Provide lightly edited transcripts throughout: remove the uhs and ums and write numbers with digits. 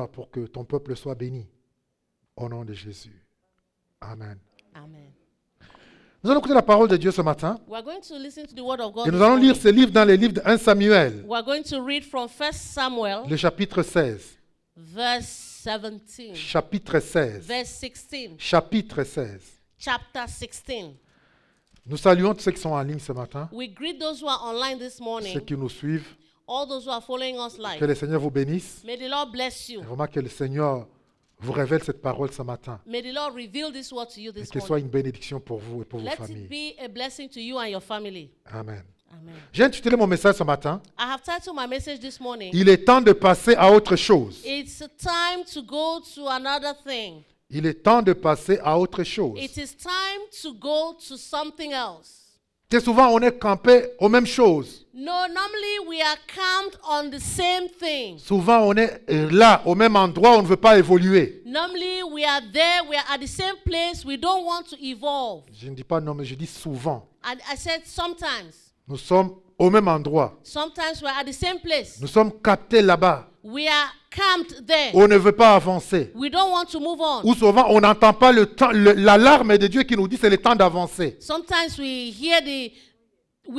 priera pour que ton peuple soit béni. Au nom de Jésus. Amen. Amen. Nous allons écouter la parole de Dieu ce matin. We are going to listen to the word of God. Et nous this allons lire morning. ce livre dans les livres de 1 Samuel, We are going to read from 1 Samuel, le chapitre 16. verse 17, Chapitre 16. verse 16, Chapitre 16. chapter 16. Nous saluons tous ceux qui sont en ligne ce matin, We greet those who are online this ceux morning, qui nous suivent. all those who are following us Que live. le Seigneur vous bénisse. May the Lord bless you. Et vraiment que le Seigneur vous révèle cette parole ce matin. May the Lord reveal this word to you Et this que ce soit morning. une bénédiction pour vous et pour vos Let it familles. be a blessing to you and your family. Amen. Amen. J'ai intitulé mon message ce matin. I have titled my message this morning, Il est temps de passer à autre chose. It's a time to go to another thing. Il est temps de passer à autre chose. It is time to go to something else. Très souvent, on est campé aux mêmes choses. No, normally we are camped on the same thing. Souvent, on est là, au même endroit, on ne veut pas évoluer. Normally we are there, we are at the same place, we don't want to evolve. Je ne dis pas non, mais je dis souvent. And I said sometimes. Nous sommes au même endroit. Sometimes we are at the same place. Nous sommes captés là-bas. We are camped there. On ne veut pas avancer. We don't want to move on. Ou souvent, on n'entend pas l'alarme de Dieu qui nous dit c'est le temps d'avancer. Sometimes we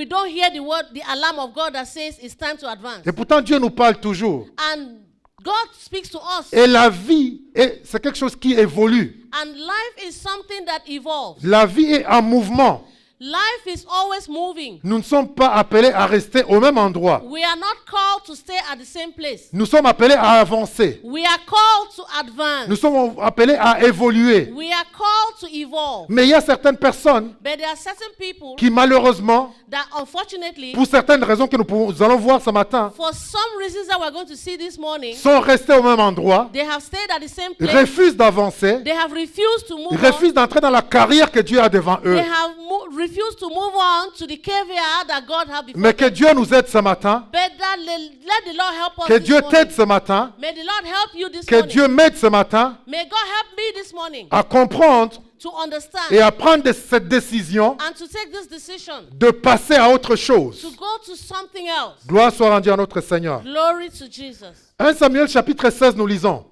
don't hear the word, the alarm of God that says it's time to advance. Et pourtant, Dieu nous parle toujours. And God speaks to us. Et la vie, c'est quelque chose qui évolue. And life is something that evolves. La vie est en mouvement. Life is always moving. Nous ne sommes pas appelés à rester au même endroit. We are not called to stay at the same place. Nous sommes appelés à avancer. We are called to advance. Nous sommes appelés à évoluer. We are called to evolve. Mais il y a certaines personnes But there are certain people qui, malheureusement, that unfortunately, pour certaines raisons que nous allons voir ce matin, for some reasons that we're going to see this morning, sont restés au même endroit, they have stayed at the same place. refusent d'avancer, They have refused to move refusent on. d'entrer dans la carrière que Dieu a devant eux. They have refused to move on to the career that God had before Mais que them. Dieu nous aide ce matin, But that let the Lord help us que this Dieu morning. t'aide ce matin, May the Lord help you this que morning. Dieu m'aide ce matin May God help me this morning à comprendre to understand et à prendre cette décision and to take this decision de passer à autre to chose. go to something else. Gloire soit rendue à notre Seigneur. Glory to Jesus. 1 Samuel chapitre 16, nous lisons.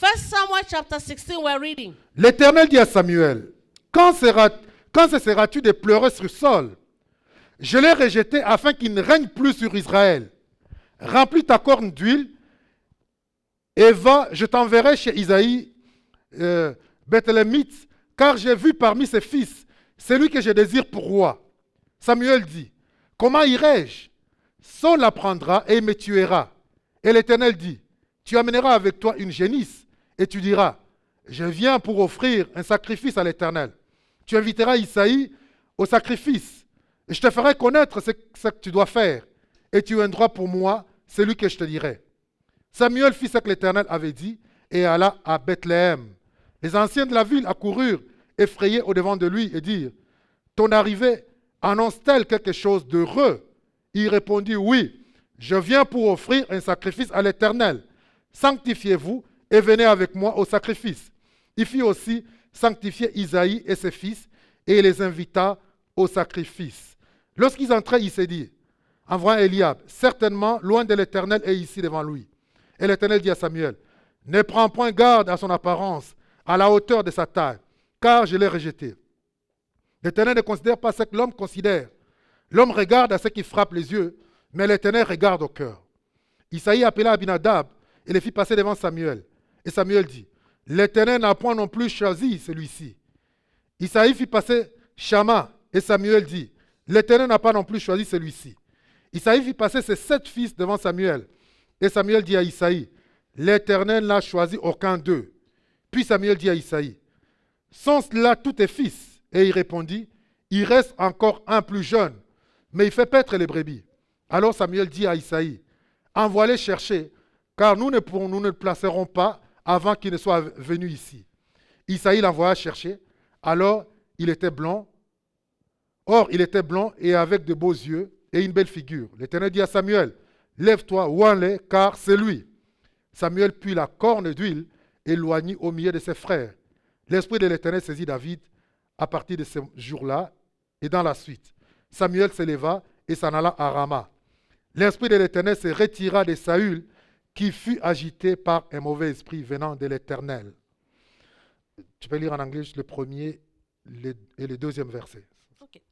1 Samuel chapter 16, we're reading. L'Éternel dit à Samuel, quand cesseras-tu de pleurer sur Saul? Je l'ai rejeté afin qu'il ne règne plus sur Israël. Remplis ta corne d'huile et va, je t'enverrai chez Isaïe, Bethlémite, car j'ai vu parmi ses fils celui que je désire pour roi. Samuel dit, comment irai-je? Saul l'apprendra et il me tuera. Et l'Éternel dit, tu amèneras avec toi une génisse et tu diras, je viens pour offrir un sacrifice à l'Éternel. Tu inviteras Isaïe au sacrifice. Et je te ferai connaître ce que tu dois faire. Et tu viendras pour moi celui que je te dirai. Samuel fit ce que l'Éternel avait dit et alla à Bethléem. Les anciens de la ville accoururent, effrayés au-devant de lui, et dirent, ton arrivée annonce-t-elle quelque chose d'heureux? Il répondit, oui, je viens pour offrir un sacrifice à l'Éternel. Sanctifiez-vous et venez avec moi au sacrifice. Il fit aussi sanctifier Isaïe et ses fils et il les invita au sacrifice. Lorsqu'ils entraient, il s'est dit, envoie Eliab, certainement loin de l'Éternel est ici devant lui. Et l'Éternel dit à Samuel, ne prends point garde à son apparence, à la hauteur de sa taille, car je l'ai rejeté. L'Éternel ne considère pas ce que l'homme considère. L'homme regarde à ce qui frappe les yeux, mais l'Éternel regarde au cœur. Isaïe appela Abinadab et les fit passer devant Samuel. Et Samuel dit, l'Éternel n'a point non plus choisi celui-ci. Isaïe fit passer Shama et Samuel dit, l'Éternel n'a pas non plus choisi celui-ci. Isaïe fit passer ses 7 fils devant Samuel. Et Samuel dit à Isaïe, l'Éternel n'a choisi aucun d'eux. Puis Samuel dit à Isaïe, sont-ce là tous tes fils? Et il répondit, il reste encore un plus jeune, mais il fait paître les brebis. Alors Samuel dit à Isaïe, envoie-les chercher, car nous ne le placerons pas avant qu'il ne soit venu ici. Isaïe l'envoya chercher, alors il était blond. Or, il était blond et avec de beaux yeux et une belle figure. L'Éternel dit à Samuel, lève-toi, oins-les, car c'est lui. Samuel prit la corne d'huile et loignit au milieu de ses frères. L'Esprit de l'Éternel saisit David à partir de ce jour-là et dans la suite. Samuel se leva et s'en alla à Rama. L'Esprit de l'Éternel se retira de Saül qui fut agité par un mauvais esprit venant de l'Éternel. Tu peux lire en anglais juste le premier et le deuxième verset. Okay.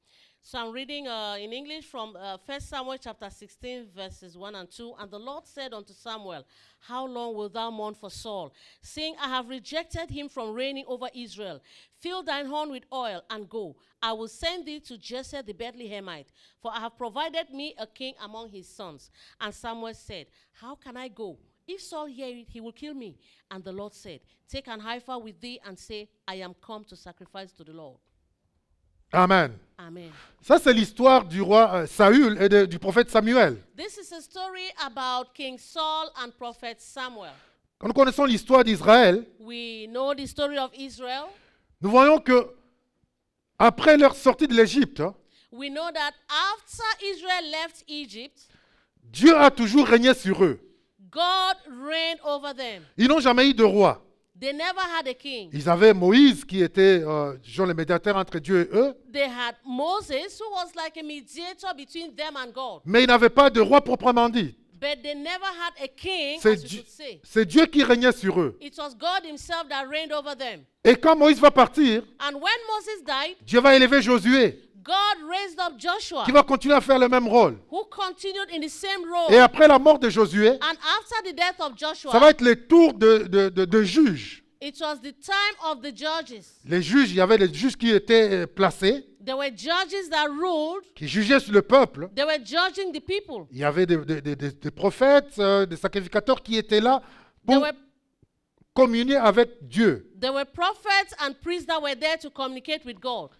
So I'm reading in English from 1 Samuel chapter 16, verses 1 and 2. And the Lord said unto Samuel, How long wilt thou mourn for Saul, seeing I have rejected him from reigning over Israel? Fill thine horn with oil, and go. I will send thee to Jesse the Bethlehemite, for I have provided me a king among his sons. And Samuel said, How can I go? If Saul hear it, he will kill me. And the Lord said, Take an heifer with thee, and say, I am come to sacrifice to the Lord. Amen. Amen. Ça, c'est l'histoire du roi Saül et du prophète Samuel. This is a story about King Saul and Prophet Samuel. Quand nous connaissons l'histoire d'Israël, We know the story of Israel. nous voyons que après leur sortie de l'Égypte, We know that after Israel left Egypt, Dieu a toujours régné sur eux. God reigned over them. Ils n'ont jamais eu de roi. They never had a king. Ils avaient Moïse qui était genre le médiateur entre Dieu et eux, They had Moses, who was like a mediator between them and God. mais ils n'avaient pas de roi proprement dit. But they never had a king, C'est as we Dieu, could say. c'est Dieu qui régnait sur eux. It was God himself that reigned over them. Et quand Moïse va partir, And when Moses died, Dieu va élever Josué, God raised up Joshua, qui va continuer à faire le même rôle. who continued in the same role. Et après la mort de Josué, And after the death of Joshua, ça va être le tour de juges. it was the time of the judges. Les juges, il y avait les juges qui étaient placés, There were judges that ruled. qui jugeaient sur le peuple. They were judging the people. Il y avait des prophètes, des sacrificateurs qui étaient là There pour were, communier avec Dieu. there were prophets and priests that were there to communicate with God.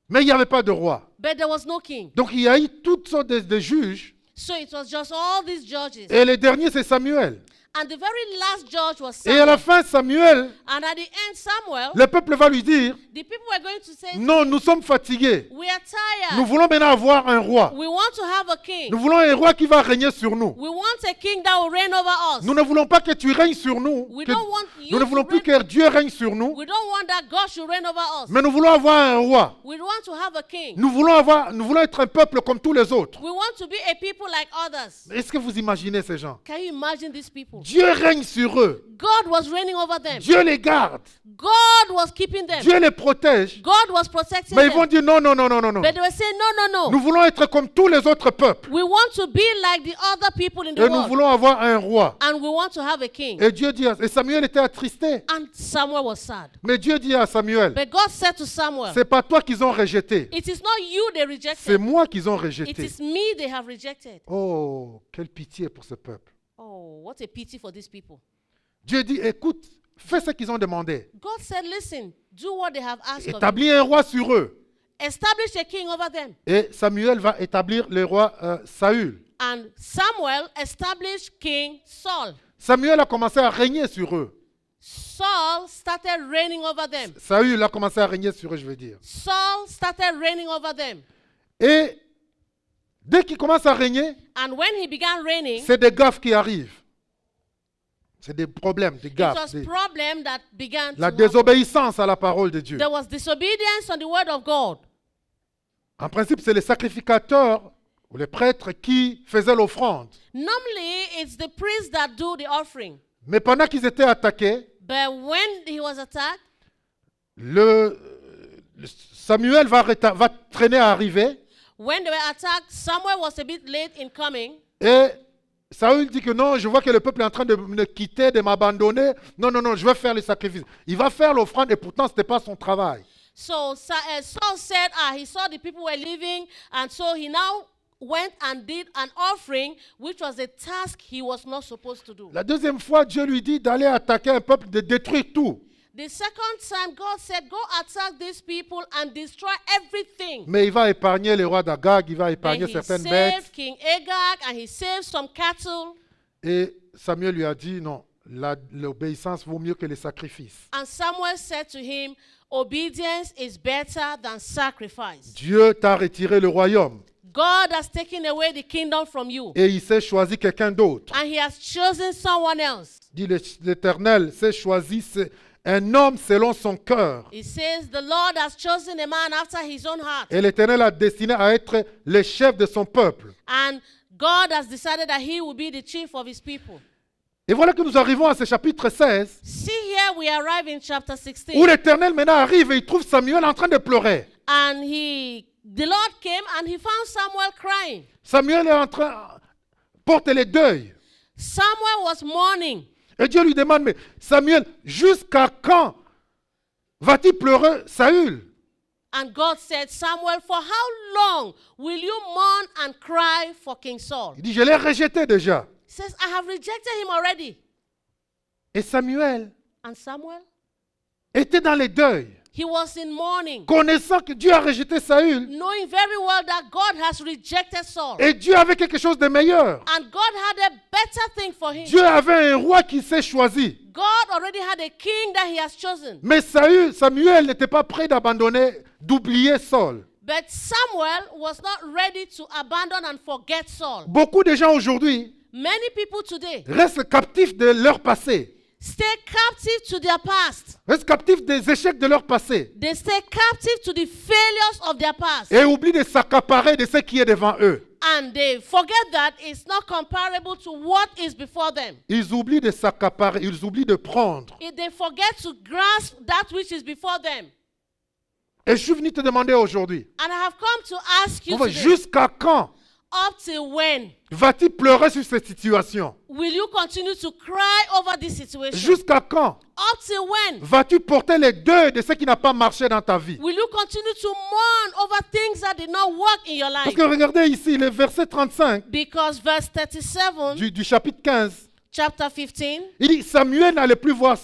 Mais il n'y avait pas de roi. But there was no king. Donc il y a eu toutes sortes de juges. So it was just all these judges. Et le dernier, c'est Samuel. And the very last judge was Et à la Samuel. fin, Samuel, And at the end, Samuel, le peuple va lui dire, the people were going to say, non, nous sommes fatigués. We are Nous tired. voulons maintenant avoir un roi. We want to have a king. Nous voulons un roi qui va régner sur nous. We want a king that will reign over us. Nous ne voulons pas que tu règnes sur nous. We que- don't want you nous ne to voulons plus reign. que Dieu règne sur nous. We don't want that God should reign over us. Mais nous voulons avoir un roi. We want to have a king. Nous voulons être un peuple comme tous les autres. We want to be a people like others. Est-ce que vous imaginez ces gens? Can you imagine these people? Dieu règne sur eux. God was reigning over them. Dieu les garde. God was keeping them. Dieu les protège. God was protecting Mais ils vont them. dire non, non, non, non, non, non. But they were saying, no. Nous voulons être comme tous les autres peuples. We want to be like the other people in the Et nous world. voulons avoir un roi. And we want to have a king. Et Dieu dit, et Samuel était attristé. And Samuel was sad. Mais Dieu dit à Samuel, But God said to Samuel, c'est pas toi qu'ils ont rejeté. It is not you they C'est rejected. moi qu'ils ont It rejeté. is me they have rejected. Oh, quelle pitié pour ce peuple. Oh, what a pity for these people. Dieu dit, écoute, fais ce qu'ils ont demandé. God said, listen, do what they have asked of you. Établis un roi sur eux. Establish a king over them. Et Samuel va établir le roi Saül. And Samuel established King Saul. Samuel a commencé à régner sur eux. Saul started reigning over them. Saül a commencé à régner sur eux, je veux dire. Saul started reigning over them. Et dès qu'il commence à régner, And when he began reigning, c'est des gaffes qui arrivent. C'est des problèmes, des it gaffes. was problem that began to La happen. désobéissance à la parole de Dieu. There was disobedience on the word of God. En principe, c'est les sacrificateurs ou les prêtres qui faisaient l'offrande. Normally, it's the priests that do the offering. Mais pendant qu'ils étaient attaqués, But when he was attacked, Samuel va traîner à arriver. when they were attacked, Samuel was a bit late in coming. Et Saül dit que non, je vois que le peuple est en train de me quitter, de m'abandonner. Non, non, non, je vais faire le sacrifice. Il va faire l'offrande et pourtant, ce n'était pas son travail. So Saul said, he saw the people were leaving, and so he now went and did an offering, which was a task he was not supposed to do. La deuxième fois, Dieu lui dit d'aller attaquer un peuple, de détruire tout. The second time, God said, go attack these people and destroy everything. Mais il va épargner le roi d'Agag, il va Then épargner he certaines saved bêtes. King Agag, and he saved some cattle. Et Samuel lui a dit non, l'obéissance vaut mieux que les sacrifices. And Samuel said to him, obedience is better than sacrifice. Dieu t'a retiré le royaume God has taken away the kingdom from you, et il s'est choisi quelqu'un d'autre. and he has chosen someone else. Dit l'Éternel, s'est choisi un homme selon son cœur. It says, the Lord has chosen a man after his own heart. Et l'Éternel a destiné à être le chef de son peuple. And God has decided that he will be the chief of his people. Et voilà que nous arrivons à ce chapitre 16, See here, we arrive in chapter où 16. l'Éternel maintenant arrive et il trouve Samuel en train de pleurer. And the Lord came and he found Samuel crying. Samuel est en train, porte les deuils. Samuel was mourning. Et Dieu lui demande, mais Samuel, jusqu'à quand va-t-il pleurer Saül? And God said, Samuel, for how long will you mourn and cry for King Saul? Il dit, je l'ai rejeté déjà. He says, I have rejected him already. Et Samuel And Samuel, était dans les deuils, he was in mourning, connaissant que Dieu a rejeté Saül. knowing very well that God has rejected Saul. Et Dieu avait quelque chose de meilleur. And God had a better thing for him. Dieu avait un roi qui s'est choisi. God already had a king that he has chosen. Mais Samuel n'était pas prêt d'abandonner, d'oublier Saul. But Samuel was not ready to abandon and forget Saul. Beaucoup de gens aujourd'hui Many people today restent captifs de leur passé, stay captive to their past. restent captifs des échecs de leur passé They stay captive to the failures of their past. et oublient de s'accaparer de ce qui est devant eux. And they forget that it's not comparable to what is before them. Ils oublient de s'accaparer, ils oublient de prendre. If they forget to grasp that which is before them. Et je suis venu te demander aujourd'hui, And I have come to ask you today, jusqu'à quand up till when vas-tu pleurer sur cette situation? will you continue to cry over this situation? Jusqu'à quand Up till when vas-tu porter les deuils de ce qui n'a pas marché dans ta vie? will you continue to mourn over things that did not work in your Parce life? que regardez ici, le verset 35 Because verse 37, du chapitre 15, chapter 15, il dit, Samuel n'allait plus voir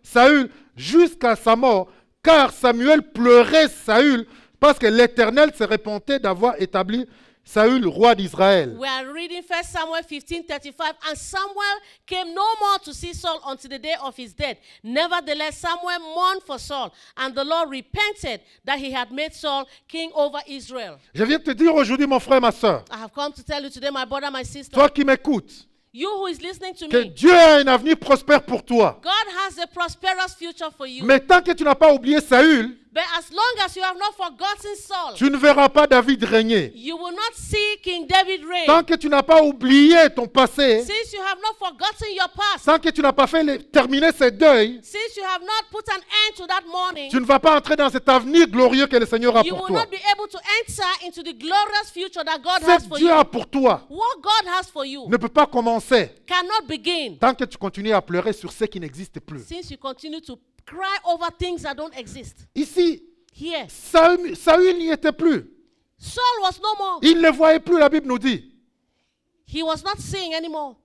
Saül jusqu'à sa mort, car Samuel pleurait Saül parce que l'Éternel se repentait d'avoir établi Saül roi d'Israël. we are reading 1 Samuel 15:35. And Samuel came no more to see Saul until the day of his death. Nevertheless, Samuel mourned for Saul, and the Lord repented that he had made Saul king over Israel. Je viens te dire aujourd'hui, mon frère, ma soeur, I have come to tell you today, my brother, my sister, toi qui m'écoutes, you who is listening to que me, Dieu a un avenir prospère pour toi. God has a prosperous future for you. Mais tant que tu n'as pas oublié Saül, But as long as you have not forgotten Saul, tu ne verras pas David régner. you will not see King David reign. Tant que tu n'as pas oublié ton passé, Since you have not forgotten your past, tant que tu n'as pas fait terminer ces deuils, since you have not put an end to that mourning, tu ne vas pas entrer dans cet avenir glorieux que le Seigneur a you pour will toi. not be able to enter into the glorious future that God Ce has que for Dieu you. a pour toi What God has for you ne peut pas commencer cannot begin tant que tu continues à pleurer sur ce qui n'existe plus. since you continue to cry over things that don't exist. Ici, Here, Saül n'y était plus. Saul was no more. Il ne le voyait plus, la Bible nous dit. He was not seeing anymore.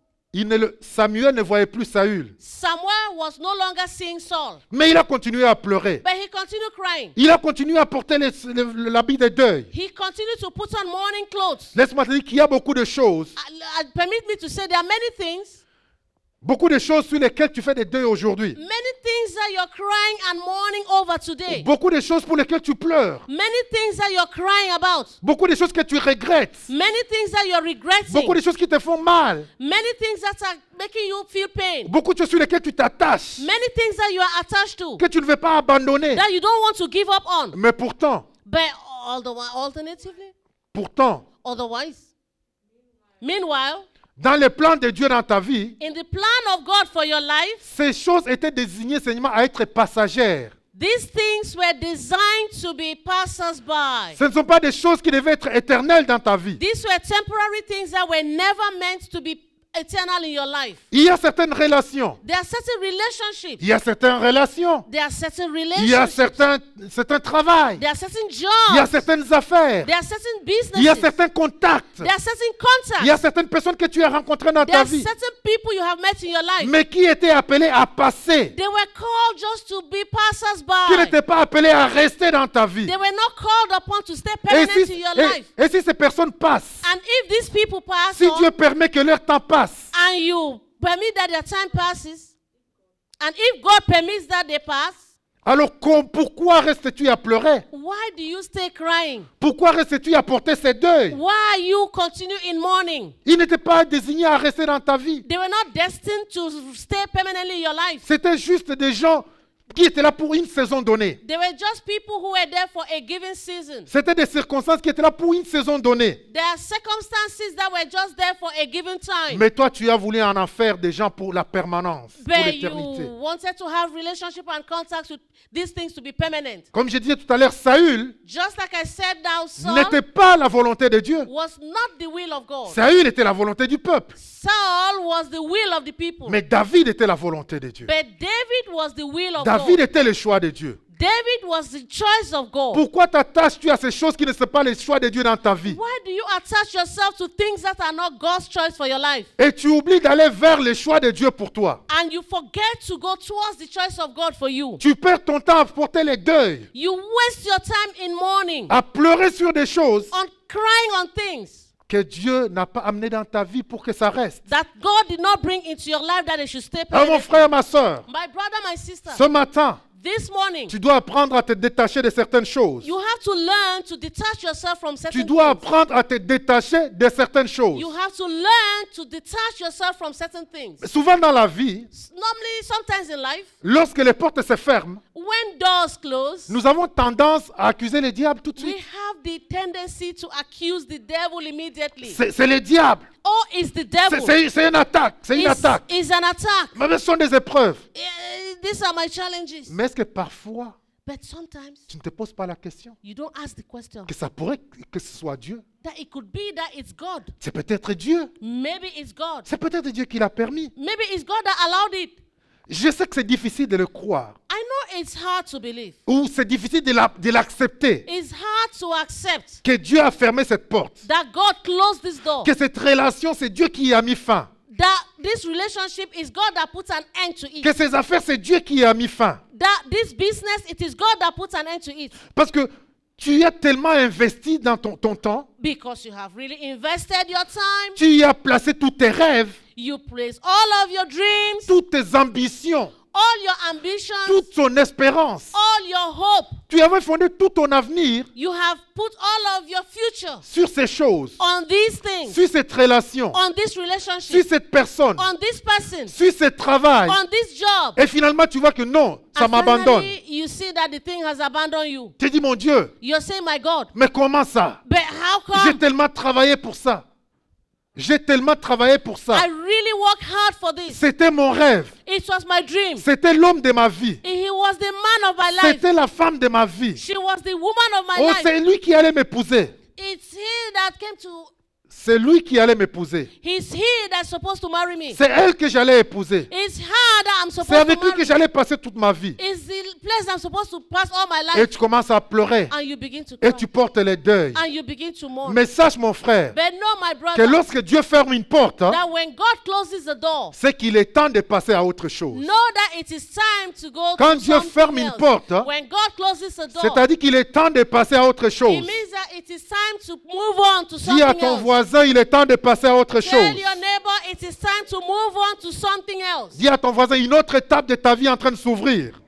Samuel ne voyait plus Saül. Samuel was no longer seeing Saul, Mais il a continué à pleurer. but he continued crying. Il a continué à porter l'habit de deuil. He continued to put on mourning clothes. Laisse-moi te dire qu'il y a beaucoup de choses Permit me to say there are many things sur lesquelles tu fais des deuils aujourd'hui. Many things that you're crying and mourning over today. Beaucoup de choses pour lesquelles tu pleures. Many things that you're crying about. Beaucoup de choses que tu regrettes. Many things that you're regretting. Beaucoup de choses qui te font mal. Many things that are making you feel pain. Beaucoup de choses sur lesquelles tu t'attaches. Many things that you are attached to. Que tu ne veux pas abandonner. That you don't want to give up on. Mais pourtant, But alternatively, otherwise, meanwhile, dans les plans de Dieu dans ta vie, in the plan of God for your life, ces choses étaient désignées seulement à être passagères. these things were designed to be passers-by. Ce ne sont pas des choses qui devaient être éternelles dans ta vie. These were temporary things that were never meant to be eternal in your life. Il y a certaines relations. There are certain relationships. Il y a certaines relations. There are certain Il y a relationships. certains travail. There are certain Il y a jobs. certaines affaires. There are certain Il y a businesses. certains contacts. There are certain Il y a contacts. certaines personnes que tu as rencontrées dans There ta are vie, certain people you have met in your life. mais qui étaient appelées à passer, They were called just to be qui passers-by. n'étaient pas appelées à rester dans ta vie. They were not called upon to stay Et permanent si, in your life. et si ces personnes passent, And if these people pass si on, Dieu permet que leur temps passe, and you permit that their time passes, and if God permits that they pass, alors pourquoi restes-tu à pleurer? why do you stay crying? Pourquoi restes-tu à porter ces deuils? Why you continue in mourning? Ils n'étaient pas désignés à rester dans ta vie. They were not destined to stay permanently in your life. C'était juste des gens qui étaient là pour une saison donnée. They were just people who were there for a given season. C'était des circonstances qui étaient là pour une saison donnée. There are circumstances that were just there for a given time. Mais toi, tu as voulu en faire des gens pour la permanence, pour But l'éternité. you wanted to have relationship and contacts with these things to be permanent. Comme je disais tout à l'heure, Saül Just like I said now, Saul n'était pas la volonté de Dieu. was not the will of God. Saül était la volonté du peuple. Saul was the will of the people. Mais David était la volonté de Dieu. But David was the will of David God. était le choix de Dieu. David was the choice of God. Pourquoi t'attaches-tu à ces choses qui ne sont pas les choix de Dieu dans ta vie? Why do you attach yourself to things that are not God's choice for your life? Et tu oublies d'aller vers les choix de Dieu pour toi. And you forget to go towards the choice of God for you. Tu perds ton temps à porter les deuils, You waste your time in mourning, à pleurer sur des choses on crying on things que Dieu n'a pas amenées dans ta vie pour que ça reste. that God did not bring into your life that they should stay Alors mon permanent. frère, ma soeur, My brother, my sister, ce matin, this morning, tu dois apprendre à te détacher de certaines choses. you have to learn to detach yourself from certain Tu dois things. apprendre à te détacher de certaines choses. You have to learn to detach yourself from certain things. Souvent dans la vie, Normally, sometimes in life, lorsque les portes se ferment, when doors close, nous avons tendance à accuser le diable tout de we suite. have the tendency to accuse the devil immediately. C'est le diable. Oh, it's the devil. C'est une attaque. C'est une attaque. It's an attack. Mais ce sont des épreuves. These are my challenges. Mais est-ce que parfois, But sometimes tu ne te poses pas la question you don't ask the question que ça pourrait que ce soit Dieu? that it could be that it's God. C'est peut-être Dieu. Maybe it's God. C'est peut-être Dieu qui l'a permis. Maybe it's God that allowed it. Je sais que c'est difficile de le croire. I know it's hard to believe. Ou c'est difficile de l'accepter. It's hard to accept Que Dieu a fermé cette porte. that God closed this door. Que cette relation, c'est Dieu qui y a mis fin. That this relationship is God that puts an end to it. Que ces affaires, c'est Dieu qui y a mis fin. That this business, it is God that puts an end to it. Parce que tu y as tellement investi dans ton temps. Because you have really invested your time. Tu y as placé tous tes rêves, You place all of your dreams, toutes tes ambitions, all your ambitions, toute ton espérance. all your hope. Tu avais fondé tout ton avenir You have put all of your future sur ces choses, on these things, sur cette relation, on this sur relationship, cette personne, on this person, sur ce travail. on this job. Et finalement, tu vois que non, ça And m'abandonne. finally, you see that the thing has abandoned you. Tu dis, mon Dieu, You're saying, my God, mais comment ça? but how J'ai come? tellement travaillé pour ça. J'ai tellement travaillé pour ça. I really worked hard for this. C'était mon rêve. It was my dream. C'était l'homme de ma vie. He was the man of my life. C'était la femme de ma vie. She was the woman of my Oh, life. c'est lui qui allait m'épouser. It's he that came to, C'est lui qui allait m'épouser. he's he that's supposed to marry me. C'est elle que j'allais épouser. It's her that I'm C'est supposed avec to lui que marry. j'allais passer toute ma vie. It's the place I'm supposed to pass all my Et life. tu commences à pleurer. And you begin to Et cry. tu portes les deuils. And you begin to mourn. Mais sache, mon frère, But no, my que brother, lorsque Dieu ferme une porte, hein, that when God closes the door, c'est qu'il est temps de passer à autre chose. know that it is time to go Quand to Dieu something ferme une else. porte, hein, When God closes the door, c'est-à-dire qu'il est temps de passer à autre it chose. means that it is time to move on to Dis à something ton else. voisin, il est temps de passer à autre Tell chose. your neighbor it is time to move on to something else. Dis à ton voisin, une autre étape de ta vie est en train de s'ouvrir.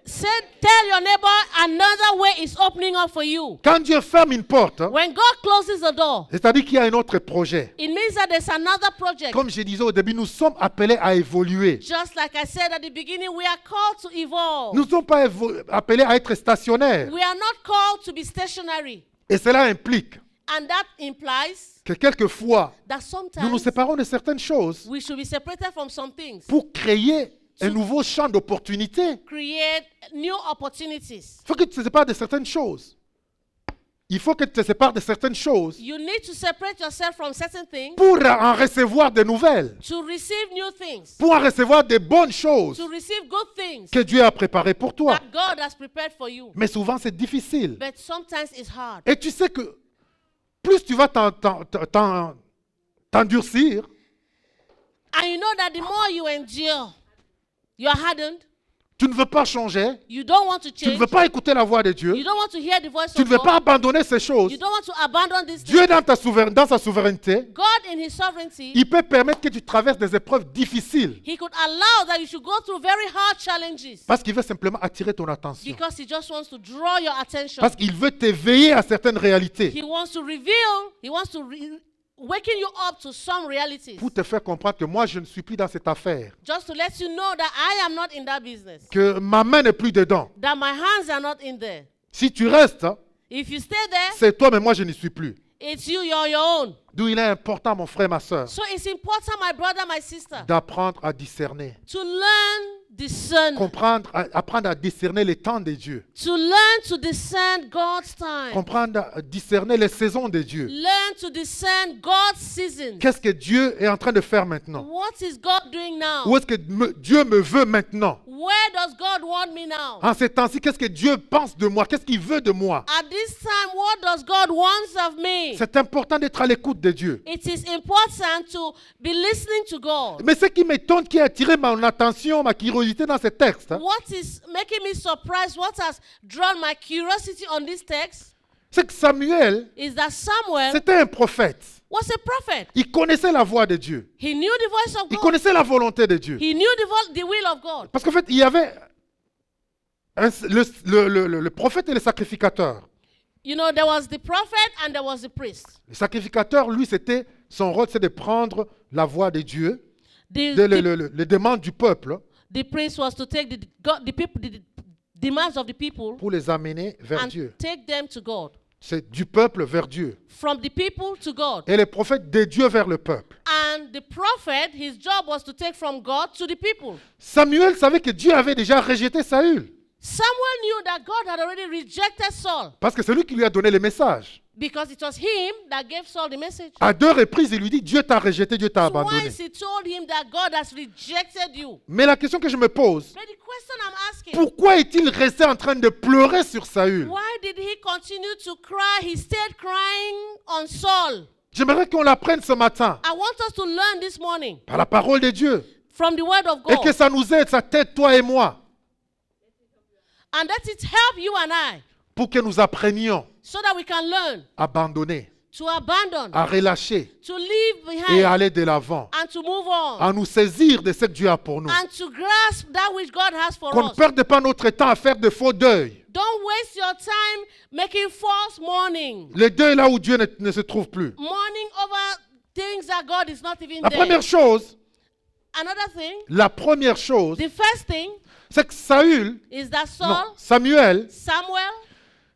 Tell your neighbor another way is opening up for you. Quand Dieu ferme une porte, hein, When God closes the door, c'est-à-dire qu'il y a un autre projet. it means that there's another project. Comme je disais au début, nous sommes appelés à évoluer. Just like I said at the beginning, we are called to evolve. Nous ne sommes pas appelés à être stationnaires. We are not called to be stationary. Et cela implique And that implies que quelquefois, that nous nous sometimes séparons de certaines choses we should be separated from some things. pour créer un nouveau champ d'opportunités. Create new opportunities. Il faut que tu te sépares de certaines choses. Il faut que tu te sépares de certaines choses You need to separate yourself from certain things pour en recevoir de nouvelles, to receive new things, pour en recevoir de bonnes choses to receive good things que Dieu a préparées pour toi. that God has prepared for you. Mais souvent, c'est difficile. But sometimes it's hard. Et tu sais que plus tu vas t'endurcir, And you know that the more you endure, you are hardened. tu ne veux pas changer, You don't want to tu ne change. veux pas écouter la voix de Dieu, You don't want to hear the voice tu of ne veux God. pas abandonner ces choses. You don't want to abandon this Dieu, thing. dans sa souveraineté, God in his sovereignty, il peut permettre que tu traverses des épreuves difficiles he could allow that you should go through very hard challenges parce qu'il veut simplement attirer ton attention. because he just wants to draw your attention. Parce qu'il veut t'éveiller à certaines réalités. He wants to reveal, he wants to waking you up to some realities. pour te faire comprendre que moi, je ne suis plus dans cette affaire, Just to let you know that I am not in that business. que ma main n'est plus dedans. That my hands are not in there. Si tu restes, hein, If you stay there, c'est toi, mais moi, je n'y suis plus. it's you, you're on your own. D'où il est important, mon frère, ma soeur, So it's important, my brother, my sister, d'apprendre à discerner. to learn discernment. Apprendre à discerner les temps de Dieu. To learn to discern God's time. Comprendre à discerner les saisons de Dieu. Learn to discern God's seasons. Qu'est-ce que Dieu est en train de faire maintenant? What is God doing now? Où est-ce que Dieu me veut maintenant? Where does God want me now? En ces temps-ci, qu'est-ce que Dieu pense de moi? Qu'est-ce qu'il veut de moi? At this time, what does God want of me? C'est important d'être à l'écoute de Dieu. It is important to be listening to God. Mais ce qui m'étonne, qui a attiré mon attention, ma curiosité dans ce texte, hein, What is making me surprised, what has drawn my curiosity on this text, c'est que Samuel, is that Samuel c'était un prophète. was a prophet. Il connaissait la voix de Dieu. He knew the voice of Il God. connaissait la volonté de Dieu. He knew the will of God. Parce qu'en fait, il y avait le prophète et le sacrificateur. You know, there was the prophet and there was the priest. Le sacrificateur, lui, son rôle, c'est de prendre la voix de Dieu, The, les demandes du peuple, the priest was to take the demands of the people pour les amener vers and Dieu. take them to God. C'est du peuple vers Dieu. From the people to God. Et le prophète de Dieu vers le peuple. And the prophet, his job was to take from God to the people. Samuel savait que Dieu avait déjà rejeté Saül. Samuel knew that God had already rejected Saul Parce que c'est lui qui lui a donné le message. because it was him that gave Saul the message. À 2 reprises, il lui dit, Dieu t'a rejeté, Dieu t'a abandonné. Twice he told him that God has rejected you. Mais la question que je me pose, But the question I'm asking, pourquoi est-il resté en train de pleurer sur Saül? why did he continue to cry? He stayed crying on Saul. J'aimerais qu'on l'apprenne ce matin I want us to learn this morning par la parole de Dieu. from the word of Et que God. ça nous aide, ça t'aide, toi et moi, And that it help you and I pour que nous apprenions so that we can learn à abandonner, to abandon, à relâcher to leave et behind, aller de l'avant, and to move on, à nous saisir de ce que Dieu a pour nous. and to grasp that which God has for Qu'on ne us. perde pas notre temps à faire de faux deuils. Don't waste your time making false mourning. Le deuil là où Dieu ne se trouve plus. Mourning over things that God is not even La there. première chose, Another thing, the first thing c'est que is that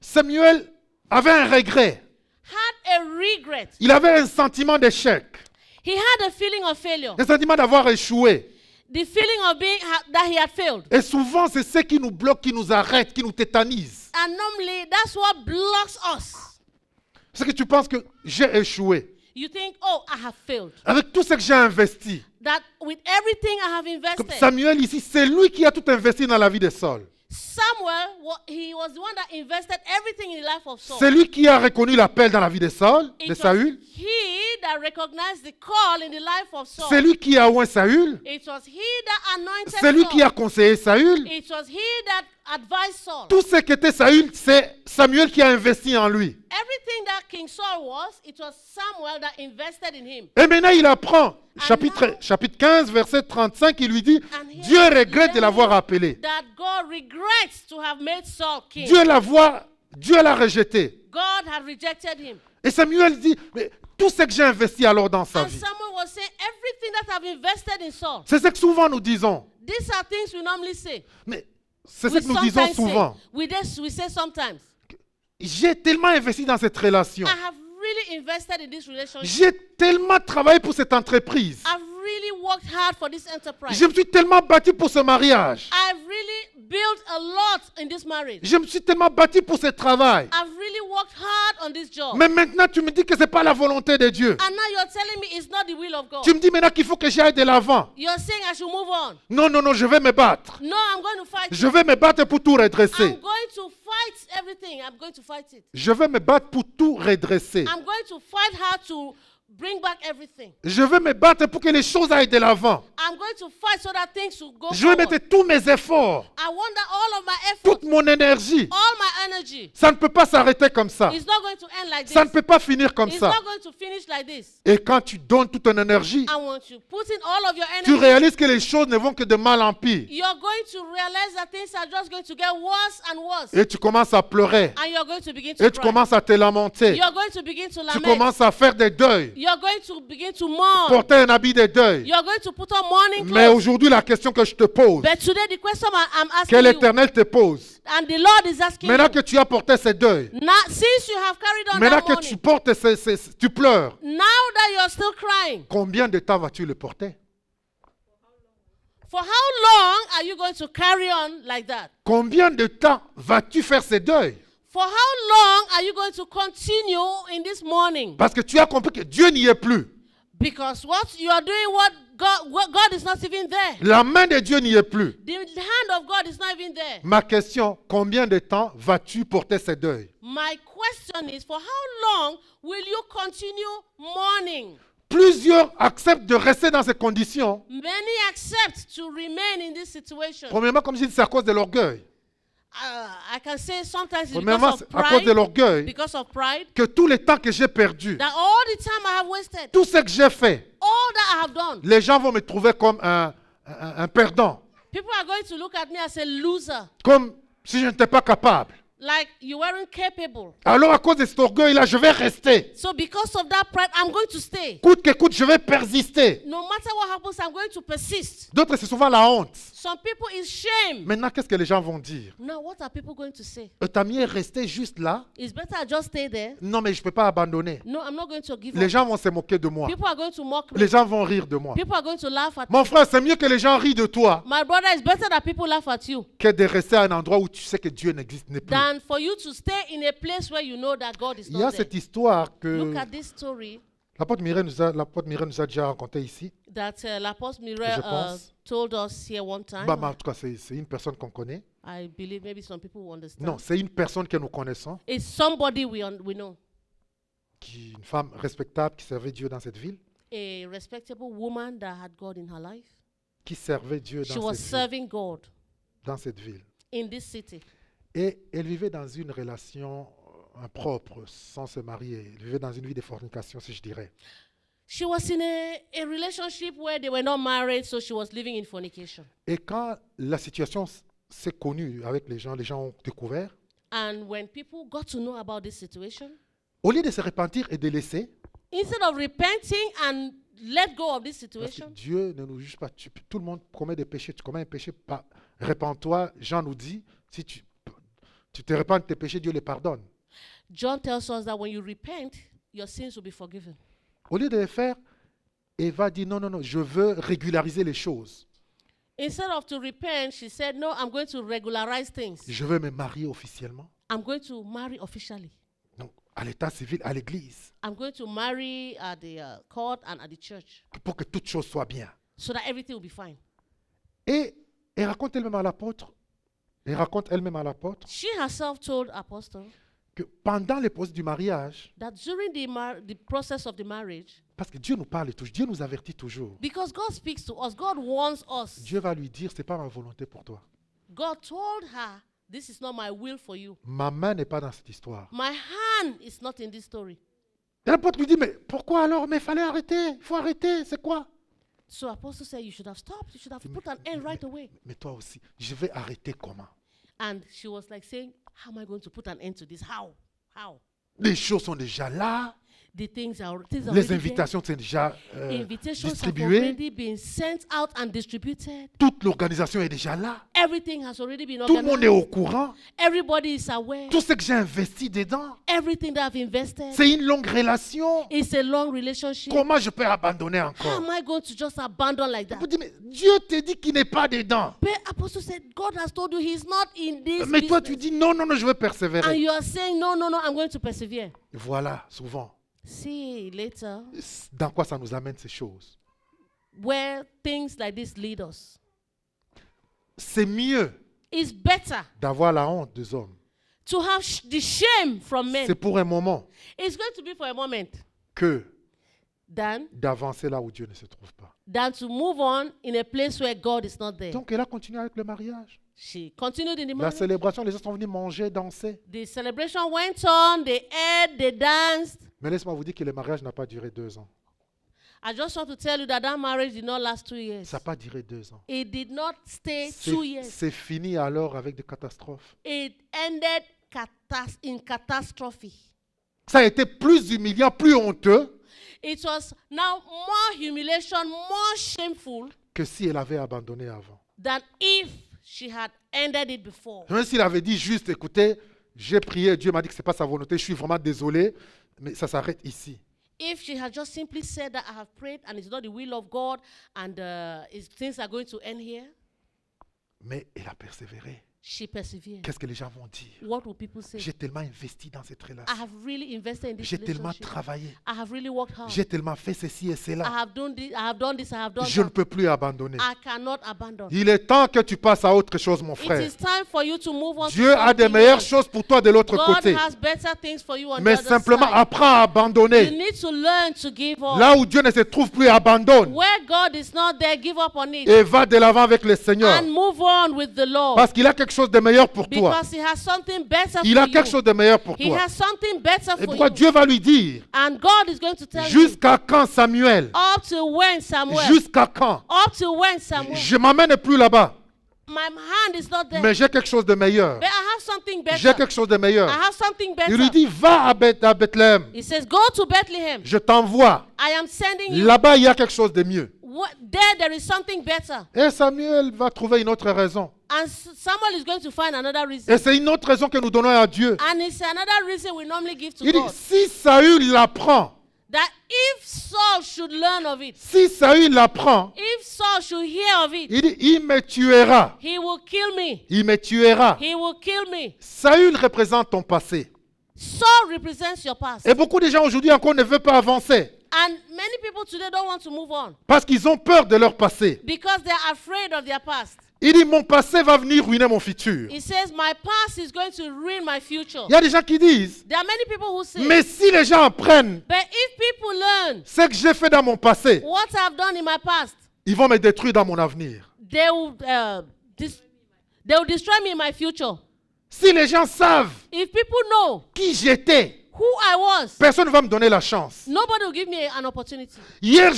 Samuel avait un regret. had a regret. Il avait un sentiment d'échec, He had a feeling of failure. un sentiment d'avoir échoué. The feeling of being that he had failed. Et souvent, c'est ce qui nous bloque, qui nous arrête, qui nous tétanise. And normally, that's what blocks us. C'est que tu penses que j'ai échoué. You think, oh, I have failed. Avec tout ce que j'ai investi. That with everything I have Comme invested. Samuel ici, c'est lui qui a tout investi dans la vie de Saul. Samuel, he was the one that invested everything in the life of Saul. C'est lui qui a reconnu l'appel dans la vie de Saul, It de was Saül. he that recognized the call in the life of Saul. C'est lui qui a oint Saül. It was he that anointed C'est lui Saul. qui a conseillé Saül. It was he that advised Saul. Tout ce qu'était Saül, c'est Samuel qui a investi en lui. Everything that King Saul was, it was Samuel that invested in him. Et maintenant, il apprend. And Chapitre 15, verset 35, il lui dit, And here Dieu we regrette de learn l'avoir appelé. That God regrets to have made Saul king. Dieu l'a rejeté. God had rejected him. Et Samuel dit, mais tout ce que j'ai investi alors dans sa And vie. Samuel was saying, everything that I've invested in Saul. C'est ce que souvent nous disons. These are things we normally say. Mais c'est ce We que nous disons sometimes souvent. say. We say sometimes. J'ai tellement investi dans cette relation. I have really invested in this relationship. J'ai tellement travaillé pour cette entreprise. I've really worked hard for this enterprise. Je me suis tellement battu pour ce mariage. I've really built a lot in this marriage. Je me suis tellement battu pour ce travail. I've really worked hard on this job. Mais maintenant, tu me dis que ce n'est pas la volonté de Dieu. And now you're telling me it's not the will of God. Tu me dis maintenant qu'il faut que j'aille de l'avant. You're saying I should move on. Non, non, non, je vais me battre. No, I'm going to fight. Je vais me battre pour tout redresser. I'm going to fight everything. I'm going to fight it. Je vais me battre pour tout redresser. I'm going to fight hard to bring back everything. Je vais me battre pour que les choses aillent de l'avant. I'm going to fight so that things will go Je vais forward. mettre tous mes efforts, I want that all of my effort, toute mon énergie all my strategy. Ça ne peut pas s'arrêter comme ça. It's not going to end like Ça ne this. peut pas finir comme It's ça. not going to finish like this. Et quand tu donnes toute ton énergie, And once you put in all of your tu energy, réalises que les choses ne vont que de mal en pire. you're going to realize that things are just going to get worse and worse. Et tu commences à pleurer. And you're going to begin Et to tu cry. commences à te lamenter. You're going to begin to Tu lament. commences à faire des deuils. You're going to begin to mourn. Porter un habit de deuil. You're going to put on mourning Mais clothes. aujourd'hui, la question que je te pose, But today the question I'm que asking you, l'Éternel te pose, and the Lord is asking maintenant you, que tu as porté ces deuils, now, since you have carried on maintenant that que tu mourning, portes tu pleures, now that you're still crying, combien de temps vas-tu le porter? for how long are you going to carry on like that? Combien de temps vas-tu faire ces deuils? For how long are you going to continue in this mourning? Parce que tu as compris que Dieu n'y est plus. Because what you are doing, what God is not even there. La main de Dieu n'y est plus. The hand of God is not even there. Ma question, combien de temps vas-tu porter ces deuils? My question is, for how long will you continue mourning? Plusieurs acceptent de rester dans ces conditions. Many accept to remain in this situation. Premièrement, comme je dis, c'est à cause de l'orgueil. I can say sometimes it's Premièrement, because of c'est à cause de pride, l'orgueil because of pride, que tout le temps que j'ai perdu, that all the time I have wasted, tout ce que j'ai fait, all that I have done, les gens vont me trouver comme un perdant, people are going to look at me as a loser, comme si je n'étais pas capable. like you weren't capable. Alors à cause de cet orgueil-là, je vais rester. So because of that pride, I'm going to stay. Coûte que coûte, je vais persister. No matter what happens, I'm going to persist. D'autres, c'est souvent la honte. Some people is shame. Maintenant, qu'est-ce que les gens vont dire? Now, what are people going to say? T'as mieux rester juste là. It's better I just stay there. Non, mais je ne peux pas abandonner. No, I'm not going to give Les up. gens vont se moquer de moi. People are going to mock me. Les gens vont rire de moi. People are going to laugh at me. Mon frère, c'est mieux que les gens rient de toi My brother, it's better that people laugh at you que de rester à un endroit où tu sais que Dieu n'existe n'est plus. than for you to stay in a place where you know that God is Il y a not there. cette histoire que Look at this story l'apôtre Mireille nous a déjà raconté ici. that l'Apostle Mireille Je pense. told us here one time. Bah, en tout cas, c'est une personne qu'on connaît. I believe maybe some people will understand. Non, c'est une personne que nous connaissons, It's somebody we know. une femme respectable qui servait Dieu dans cette ville, A respectable woman that had God in her life. qui servait Dieu She dans was cette ville. serving God Dans cette ville. in this city. Et elle vivait dans une relation impropre, sans se marier. Elle vivait dans une vie de fornication, si je dirais. She was in a relationship where they were not married, so she was living in fornication. Et quand la situation s'est connue avec les gens ont découvert, And when people got to know about this situation, au lieu de se repentir et de laisser, instead of repenting and let go of this parce que situation, Dieu ne nous juge pas. Tout le monde commet des péchés. Tu commets un péché, répands-toi. Jean nous dit, si tu te repens de tes péchés, Dieu les pardonne. John tells us that when you repent, your sins will be forgiven. Au lieu de le faire, Eva dit, non, je veux régulariser les choses. Instead of to repent, she said, no, I'm going to regularize things. Je veux me marier officiellement. I'm going to marry officially. Donc, à l'état civil, à l'église, I'm going to marry at the court and at the church pour que toute chose soit bien. so that everything will be fine. Et elle raconte elle-même à l'apôtre, She herself told Apostle que pendant les processus du mariage, that during the process of the marriage, parce que Dieu nous parle toujours, Dieu nous avertit toujours. because God speaks to us, God warns us. Dieu va lui dire, c'est pas ma volonté pour toi. God told her, this is not my will for you. Ma main n'est pas dans cette histoire. My hand is not in this story. Et l'apôtre lui dit, mais pourquoi alors? Mais il fallait arrêter, il faut arrêter, c'est quoi? So Apostle said, you should have stopped. You should have put an end right away. Mais toi aussi, je vais arrêter comment? And she was like saying, how am I going to put an end to this? How? Les choses sont déjà là, The things are les already invitations sont déjà there. Invitations have distribuées, already been sent out and distributed. toute l'organisation est déjà là, Everything has already been tout le monde est au organized. courant, Everybody is aware. tout ce que j'ai investi dedans, Everything that I've invested. c'est une longue relation. It's a long relationship. Comment je peux abandonner How encore? am I going to just abandon like that? Vous dites, mais Dieu te dit qu'il n'est pas dedans. But Apostle said, God has told you he's not in this Mais toi, tu business. dis, non, je veux And persévérer. you are saying, no, I'm going to persevere. Voilà, souvent, See later dans quoi ça nous amène ces choses. where things like this lead us. C'est mieux It's better d'avoir la honte des hommes. to have the shame from men. C'est pour un moment It's going to be for a moment que than d'avancer là où Dieu ne se trouve pas. to move on in a place where God is not there. Donc, elle a continué avec le mariage. She continued in the La marriage. célébration, les gens sont venus manger, danser. The celebration went on. They ate, they danced. Mais laisse-moi vous dire que le mariage n'a pas duré 2 ans. I just want to tell you that that marriage did not last 2 years. Ça n'a pas duré 2 ans. It did not stay 2 years. C'est fini alors avec des catastrophes. It ended in catastrophe. Ça a été plus humiliant, plus honteux It was now more humiliation, more shameful que si elle avait abandonné avant. than if she had ended it before. Même s'il avait dit juste, écoutez, j'ai prié, Dieu m'a dit que ce n'est pas sa volonté, je suis vraiment désolé, mais ça s'arrête ici. If she had just simply said that I have prayed and it's not the will of God and things are going to end here, Mais elle a persévéré. she persevered. Qu'est-ce que les gens vont dire? What will people say? J'ai tellement investi dans cette I relation. have really invested in this J'ai tellement relationship. travaillé. I have really worked hard. J'ai tellement fait ceci et I cela. have done this, I have done this, I have done Je ne that. peux plus abandonner. I cannot abandon. Il est temps que tu passes à autre chose, mon It frère. is time for you to move on. Dieu to a des something meilleures else. choses pour toi de l'autre God côté. has better things for you on Mais the other simplement side. apprends à You abandonner. need to learn to give up. Là où Dieu ne se trouve plus, abandonne. Where God is not there, give up on it Et va de l'avant avec le Seigneur. and move on with the Lord. Parce qu'il a quelque chose de meilleur pour toi. Because He has something better Il for a quelque you. chose de meilleur pour He toi. has something better Et for pourquoi you. Dieu va lui dire, And God is going to tell you, jusqu'à quand Samuel? up to when, Samuel? Jusqu'à quand? Up to when, Samuel? Je m'emmène plus là-bas. My hand is not there. Mais j'ai quelque chose de meilleur. But I have something J'ai better. quelque chose de meilleur. I have something Il lui better. dit, va à Bethléem. He says, go to Bethlehem. Je t'envoie. I am sending you. Là-bas, il y a quelque chose de mieux. There is something better. Et Samuel va trouver une autre raison. And Samuel is going to find another reason. Et c'est une autre raison que nous donnons à Dieu. And it's another reason we normally give to Il dit, God. si Saül l'apprend, That if Saul should learn of it, si Saül l'apprend, if Saul should hear of it, il dit, il me tuera. he will kill me. Il me tuera. He will kill me. Saül représente ton passé. Saul represents your past. Et beaucoup de gens aujourd'hui encore ne veulent pas avancer And many people today don't want to move on parce qu'ils ont peur de leur passé. because they're afraid of their past. Il dit, mon passé va venir ruiner mon futur. He says, my past is going to ruin my future. Il y a des gens qui disent, There are many people who say, mais si les gens apprennent but if people learn ce que j'ai fait dans mon passé, what I've done in my past, ils vont me détruire dans mon avenir. they will destroy me in my future. Si les gens savent If people know qui j'étais, who I was, personne ne va me donner la chance. nobody will give me an opportunity. Hier,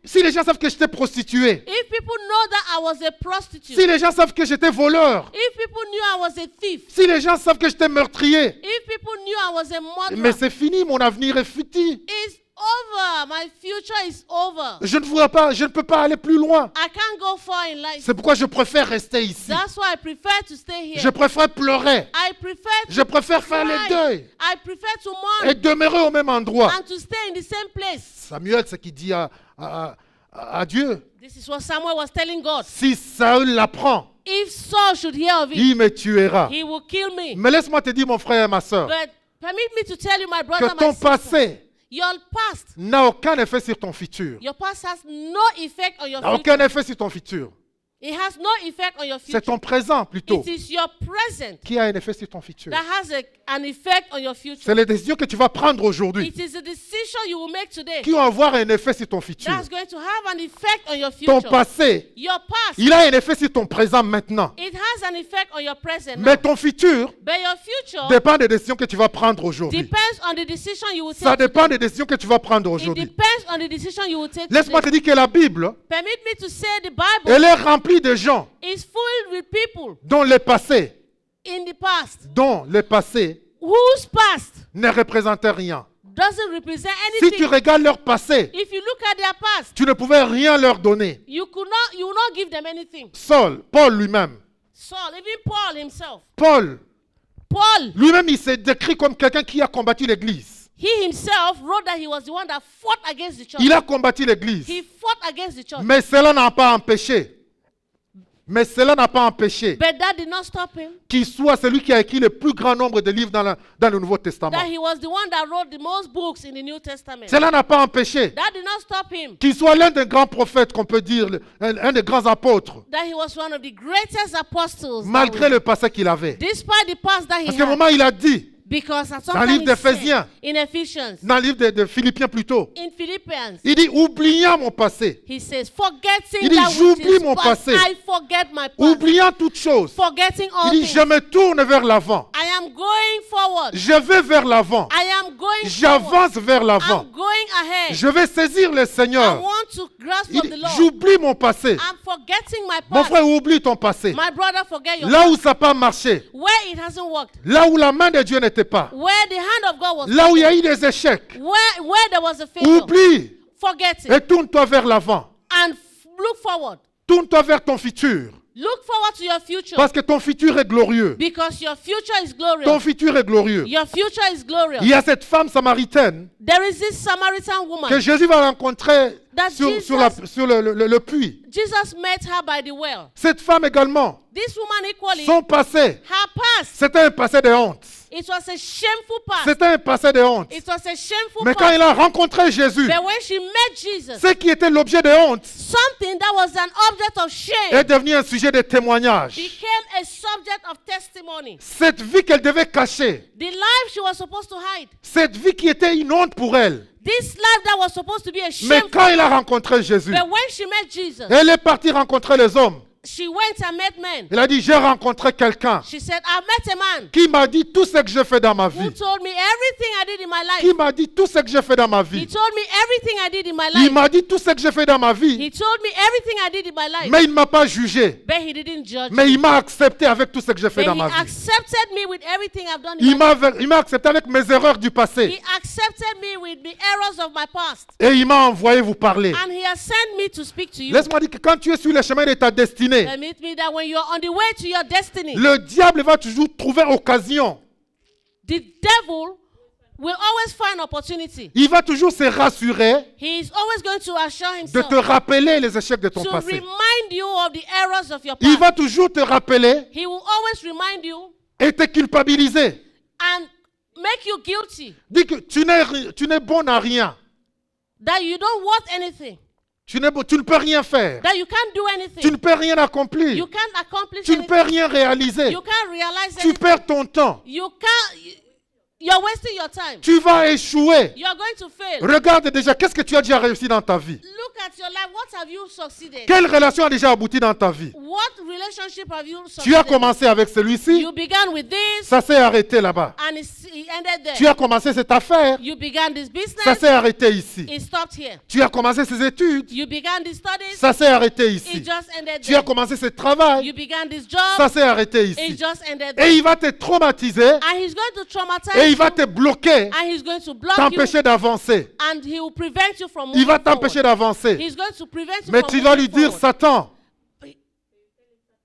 si les gens savent que j'étais prostitué, If people know that I was a prostitute, si les gens savent que j'étais voleur, if people knew I was a thief, si les gens savent que j'étais meurtrier, if people knew I was a mais murderer, c'est fini, mon avenir est foutu. it's over. My future is over. Je ne peux pas aller plus loin. I can't go far in life. C'est pourquoi je préfère rester ici. That's why I prefer to stay here. Je préfère pleurer. I prefer Je to préfère faire cry. le deuil I prefer to et mourn demeurer au même endroit. and to stay in the same place. Samuel, ce qu'il dit à Dieu, This is what Samuel was telling God. si Saül l'apprend, If Saul should hear of it, il me tuera. he will kill me. Mais laisse-moi te dire, mon frère et ma soeur, But permit me to tell you, my que brother, my ton sister, passé your past, n'a aucun effet sur ton futur. your past has no effect on your N'a future. aucun effet sur ton futur. It has no effect on your C'est future. ton présent plutôt It is your present qui a un effet sur ton futur. that has an effect on your future. C'est les décisions que tu vas prendre aujourd'hui It is the decision you will make today qui vont avoir un effet sur ton futur. that's going to have an effect on your Ton future. passé, Your past, il a un effet sur ton présent maintenant. it has an effect on your present now. Mais ton futur But your future dépend des décisions que tu vas prendre aujourd'hui. depends on the decision you will Ça take dépend today. des décisions que tu vas prendre It aujourd'hui. depends on the decision you will take Laisse-moi te today. dire que la Bible, Permit me to say the Bible elle est remplie de gens is full with people dont le passé, in the past whose past ne représentait rien. doesn't represent Si anything. tu regardes leur passé, If you look at their past, tu ne pouvais rien leur donner. you will not give them anything. Paul lui-même. Saul, even Paul himself. Paul Paul, lui-même, il s'est décrit comme quelqu'un qui a combattu l'Église. he himself wrote that he was the one that fought against the church. Il a combattu l'Église. He fought against the church. Mais cela n'a pas empêché. But that did not stop him. qu'il soit celui qui a écrit le plus grand nombre de livres dans le Nouveau Testament. That he was the one that wrote the most books in the New Testament. Cela n'a pas empêché That did not stop him. qu'il soit l'un des grands prophètes, qu'on peut dire, un des grands apôtres, That he was one of the greatest apostles. malgré le passé qu'il avait. Despite the past that he Parce qu'à un had. moment, il a dit, Because at some Dans le time livre he said, d'Éphésiens, in Ephesians, dans le livre de Philippiens plutôt, in Philippians, il dit, oubliant mon passé, he says, forgetting Il dit, that which j'oublie is mon past, passé. I forget my past. oubliant toutes choses, Forgetting all il dit, things. je me tourne vers l'avant. I am going forward. Je vais vers l'avant. I am going forward. J'avance vers l'avant. I'm going ahead. Je vais saisir le I Seigneur. want to grasp Il of dit, the Lord. j'oublie mon passé. I'm forgetting my Mon past. frère, oublie ton passé. My brother, forget your Là past. où ça n'a pas marché, Where it hasn't worked. là où la main de Dieu n'était pas, Where the hand of God was. là où il y a eu des échecs, Where there was a failure. oublie Forget it. et tourne-toi vers l'avant. And look forward. Tourne-toi vers ton futur. Look forward to your future. Parce que ton futur est glorieux. Because your future is Ton glorious. futur est glorieux. Your future is glorious. Il y a cette femme samaritaine There is this Samaritan que woman. Jésus va rencontrer That sur le puits. Jesus met her by the well. Cette femme également, This woman equally, son passé, her past, c'était un passé de honte. it was a shameful past. C'était un passé de honte. It was a shameful Mais quand past. il a rencontré Jésus, But when she met Jesus, ce qui était l'objet de honte something that was an object of shame est devenu un sujet de témoignage. became a subject of testimony. Cette vie qu'elle devait cacher, The life she was supposed to hide, cette vie qui était une honte pour elle. this life that was supposed to be a Mais shame. quand il a rencontré Jésus, But when she met Jesus, elle est partie rencontrer les hommes. she went and met men. Elle a dit, j'ai rencontré quelqu'un She said, I met a man qui m'a dit tout ce que j'ai fait dans ma who vie. told me everything I did in my Qui life. m'a dit tout ce que j'ai fait dans ma He vie. told me everything I did in my Il life. m'a dit tout ce que j'ai fait dans ma vie. He told me everything I did in my life. Mais il ne m'a pas jugé. But he didn't judge Mais me. il m'a accepté avec tout ce que j'ai fait But dans he ma vie. accepted me with everything I've done in my life. Il m'a accepté avec mes erreurs du He passé. accepted me with the errors of my past. Et il m'a envoyé vous parler. And he has sent me to speak to you. Laisse-moi dire que quand tu es sur le chemin de ta destinée, Permit me that when you're on the way to your destiny, le diable va toujours trouver occasion. the devil will always find opportunity. Il va toujours se rassurer He is always going to assure de himself te rappeler les échecs de ton to passé. remind you of the errors of your Il past. va toujours te rappeler He will always remind you et te culpabiliser. and make you guilty Dis que tu n'es bon à rien. that you don't want anything, Tu ne peux rien faire. that you can't do Tu anything, ne peux rien you accomplir. can't accomplish Tu ne anything, peux rien réaliser. you can't realize Tu anything, perds ton temps. you can't, you're wasting your time, Tu vas échouer. you're going to fail. Regarde déjà, qu'est-ce que tu as déjà réussi dans ta vie? Look at your life. What have you succeeded? Quelle relation a déjà abouti dans ta vie? What relationship have you Tu as succeeded? commencé avec celui-ci, You began with this ça s'est arrêté là-bas. and it ended there. Tu as commencé cette affaire, You began this ça business, s'est arrêté ici. it stopped here. Tu as commencé ces études, You began these studies, ça s'est arrêté it ici. just ended Tu as there. commencé ce travail, You began this ça job, s'est arrêté it ici. just ended Et there. il va te traumatiser And he's going to traumatize et il you, va te bloquer, and he's going to block you, t'empêcher d'avancer. and he will prevent you from Il moving va t'empêcher forward. d'avancer. He's going to prevent you Mais from tu vas lui moving dire, forward. Satan,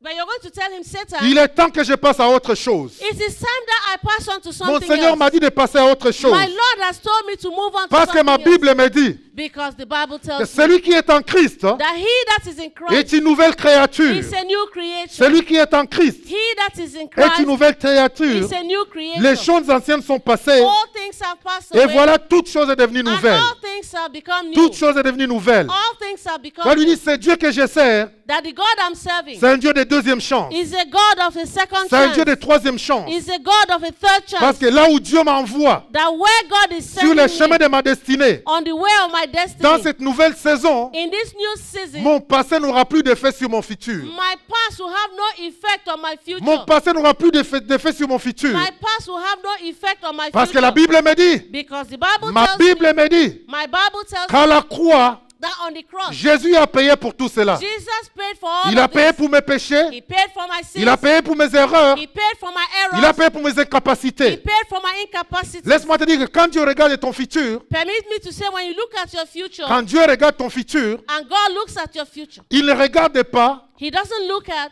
But you're going to tell him, Satan, il est temps que je passe à autre chose. it is time that I pass on to Mon something Seigneur else. m'a dit de passer à autre chose. My Lord has told me to move on to Parce que something ma else. Bible me dit Because the Bible que tells me celui qui est en Christ that he that is in est Christ une nouvelle créature. is a new creation. Celui qui est en Christ He that is in est Christ une nouvelle créature. is a new creation. Les choses anciennes sont passées All things have passed et away, voilà, toute chose est devenue and nouvelle. all things have become new. Toute chose est devenue nouvelle. All things have become Va lui new. dire, c'est Dieu que je sers. That the God I'm serving C'est un Dieu de deuxième chance. is a God of a second C'est un Dieu de chance. troisième chance. Is a God of a third Parce chance. que là où Dieu m'envoie, That where God is sur le sending chemin me de ma destinée, on the way of my dans destiny, cette nouvelle saison, in this new season, mon passé n'aura plus d'effet sur mon futur. my past will have no effect on my future. Mon passé n'aura plus d'effet sur mon futur. My past will have no effect on my Parce que future. la Bible me dit, Because the Bible ma tells me, Bible me dit, my Bible tells qu'à me la croix, that on the cross, Jésus a payé pour tout cela. Jesus paid for all Il a of payé this. pour mes péchés, He paid for my sins. il a payé pour mes erreurs, He paid for my il a errors. payé pour mes He incapacités. paid for my incapacity. Laisse-moi te dire que quand Dieu regarde ton futur, Permit me to say, when you look at your future, quand Dieu regarde ton futur, and God looks at your future, il ne regarde pas He doesn't look at,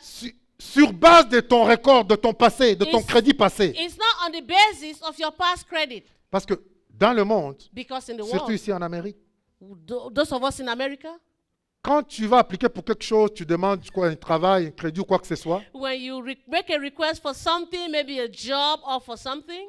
sur base de ton record, de ton passé, de ton It's- crédit passé. it's not on the basis of your past credit. Parce que dans le monde, Because in the surtout world, ici en Amérique, those of us in America, quand tu vas appliquer pour quelque chose, tu demandes quoi, un travail, un crédit ou quoi que ce soit, when you make a request for something, maybe a job or for something,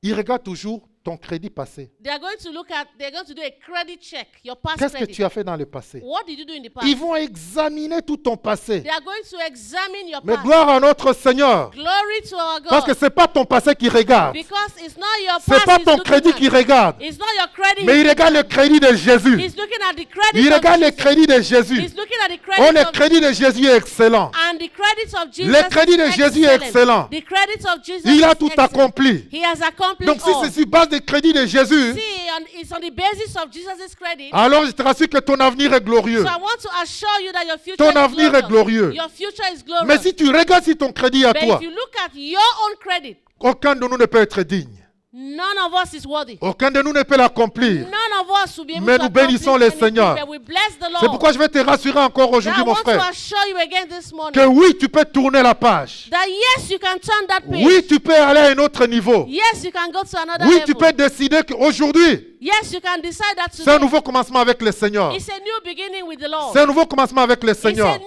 il regarde toujours ton crédit passé. They're going to do a credit check, your past Qu'est-ce que credit. tu as fait dans le passé? What did you do in the past? Ils vont examiner tout ton passé. They are going to examine your Mais past. gloire à notre Seigneur. Glory to our God. Parce que ce n'est pas ton passé qui regarde. Because it's not your Ce n'est past pas he's ton looking crédit at. qui regarde. It's not your credit. Mais il he's regarde le looking at. crédit de Jésus. He's looking at the credit Il of regarde le Jesus. crédit de Jésus. He's looking at the Oh, credit le of crédit de Jésus est excellent. and the credit of Jesus. Le crédit de is Jésus est excellent. The credit of Jesus Il a is tout excellent. accompli. He has accomplished Donc si all. c'est sur base du crédit de Jésus, See, it's on the basis of Jesus' credit. alors je te rassure que ton avenir est glorieux. So I want to assure you that your future Ton is avenir est glorieux. Your future is glorious. Mais si tu regardes si ton crédit est à But toi, if you look at your own credit, aucun de nous ne peut être digne. none of us is worthy. Aucun de nous ne peut l'accomplir. None of us will be able Mais to nous bénissons accomplish le Seigneur. anything, but we bless the Lord. C'est pourquoi je vais te rassurer encore That aujourd'hui, I mon want to frère, assure you again this morning que oui, tu peux tourner la page. that yes, you can turn that page. Oui, tu peux aller à un autre niveau. Yes, you can go to another Oui, level. tu peux décider qu'aujourd'hui, Yes, you can decide that c'est un today. nouveau commencement avec le Seigneur. It's a new beginning with the Lord. C'est un nouveau commencement avec le It's a Seigneur.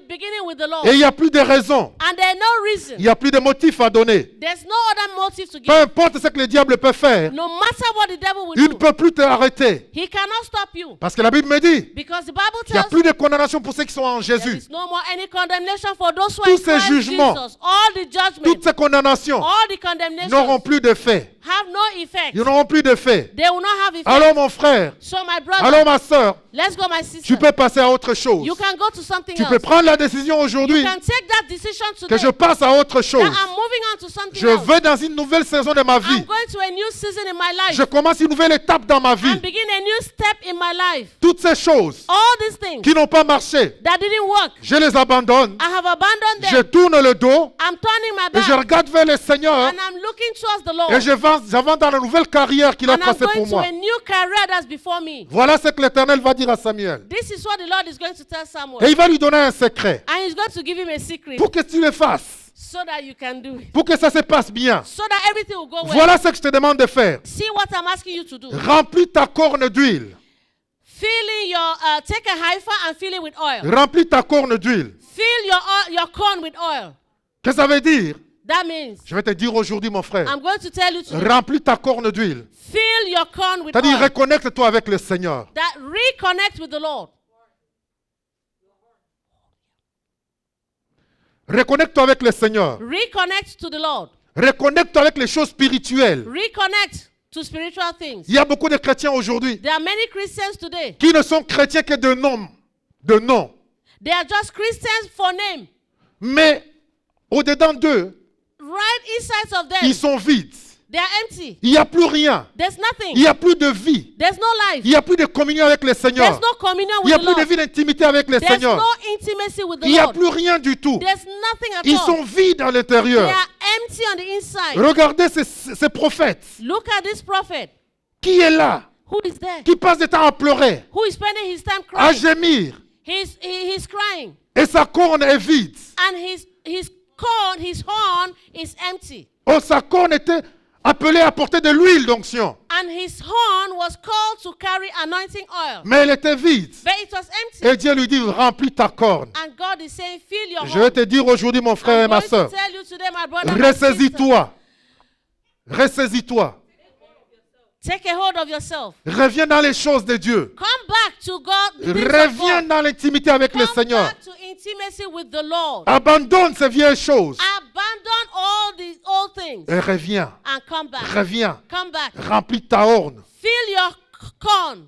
beginning with the Lord. Et il n'y a plus de raison. And there's no reason. Il n'y a plus de motif à donner. There's no other motive to Peu give. importe ce que le diable peut faire, No matter what the devil will il ne do, peut plus t'arrêter. he cannot stop you. Parce que la Bible me dit Because the Bible qu'il n'y a tells plus de condamnation pour ceux qui sont en there Jésus. is no more any condemnation for those who are in Tous ces Christ jugements, Jesus. All the Toutes judgments, ces condamnations all the condemnations n'auront plus de fait. have no effect. Ils n'auront plus de fait. They will not have effect. Alors mon frère, So my brother, alors ma soeur, let's go my sister. tu peux passer à autre chose. You can go to something Tu else. peux prendre la décision aujourd'hui You can take that decision que today. je passe à autre That chose. I'm moving on to something Je else. vais dans une nouvelle saison de ma I'm vie. going to a new season in my life. Je commence une nouvelle étape dans ma I'm vie. beginning a new step in my life. Toutes ces choses All these things qui n'ont pas marché, that didn't work, je les abandonne. I have abandoned Je them. tourne le dos I'm turning my et je back regarde vers le Seigneur and I'm looking towards the Lord. et j'avance dans la nouvelle carrière qu'il a And I'm tracée pour going to moi. a new career that's before me. Voilà ce que l'Éternel va dire à Samuel. This is what the Lord is going to tell Et Samuel. il va lui donner un secret And he's going to give him a secret pour que tu le fasses, so that you can do it. pour que ça se passe bien. So that everything will go well. Voilà ce que je te demande de faire. See what I'm asking you to do. Remplis ta corne d'huile. Filling your, take a heifer and fill it with oil. Remplis ta corne d'huile. Fill your corn with oil. Qu'est-ce que ça veut dire? That means Je vais te dire aujourd'hui, mon frère. I'm going to tell you today. Remplis ta corne d'huile. Fill your corn with C'est-à-dire, oil. reconnecte-toi avec le Seigneur. That reconnect with the Lord. Reconnecte-toi avec le Seigneur. Reconnect to the Lord. Reconnecte-toi avec les choses spirituelles. Reconnect to spiritual things. Il y a beaucoup de chrétiens aujourd'hui There are many Christians today. qui ne sont chrétiens que de nom. De nom. They are just Christians for name. Mais au-dedans d'eux, Right inside of them, ils sont vides. they are empty. Il n'y a plus rien. There's nothing. Il n'y a plus de vie. There's no life. Il n'y a plus de communion avec le There's Seigneur. no communion Il n'y with a the plus de Lord. vie d'intimité avec le There's Seigneur. no intimacy with the Il n'y a Lord. plus rien du tout. There's nothing at Ils all. sont vides à They l'intérieur. are empty on the inside. Regardez ces prophètes. Look at this prophet. Qui est là? Who is there? Qui passe du temps à pleurer, Who is spending his time à crying? gémir. He's crying. Et sa corne est vide. And his horn is empty. Oh, sa corne était appelée à porter de l'huile d'onction. And his horn was called to carry anointing oil. Mais elle était vide. But it was empty. Et Dieu lui dit, remplis ta corne. And God is saying, fill your Je vais horn. te dire aujourd'hui, mon frère et I'm ma going soeur, to tell you today, my brother, my sister, ressaisis-toi. Ressaisis-toi. take a hold of yourself. Reviens dans les choses de Dieu. Come back to God. the things of Reviens God. dans l'intimité avec le Come Seigneur. back to intimacy with the Lord. Abandonne ces vieilles choses. Abandon all the old things Et reviens. and come back. Reviens. Come back. Remplis ta horne Fill your corn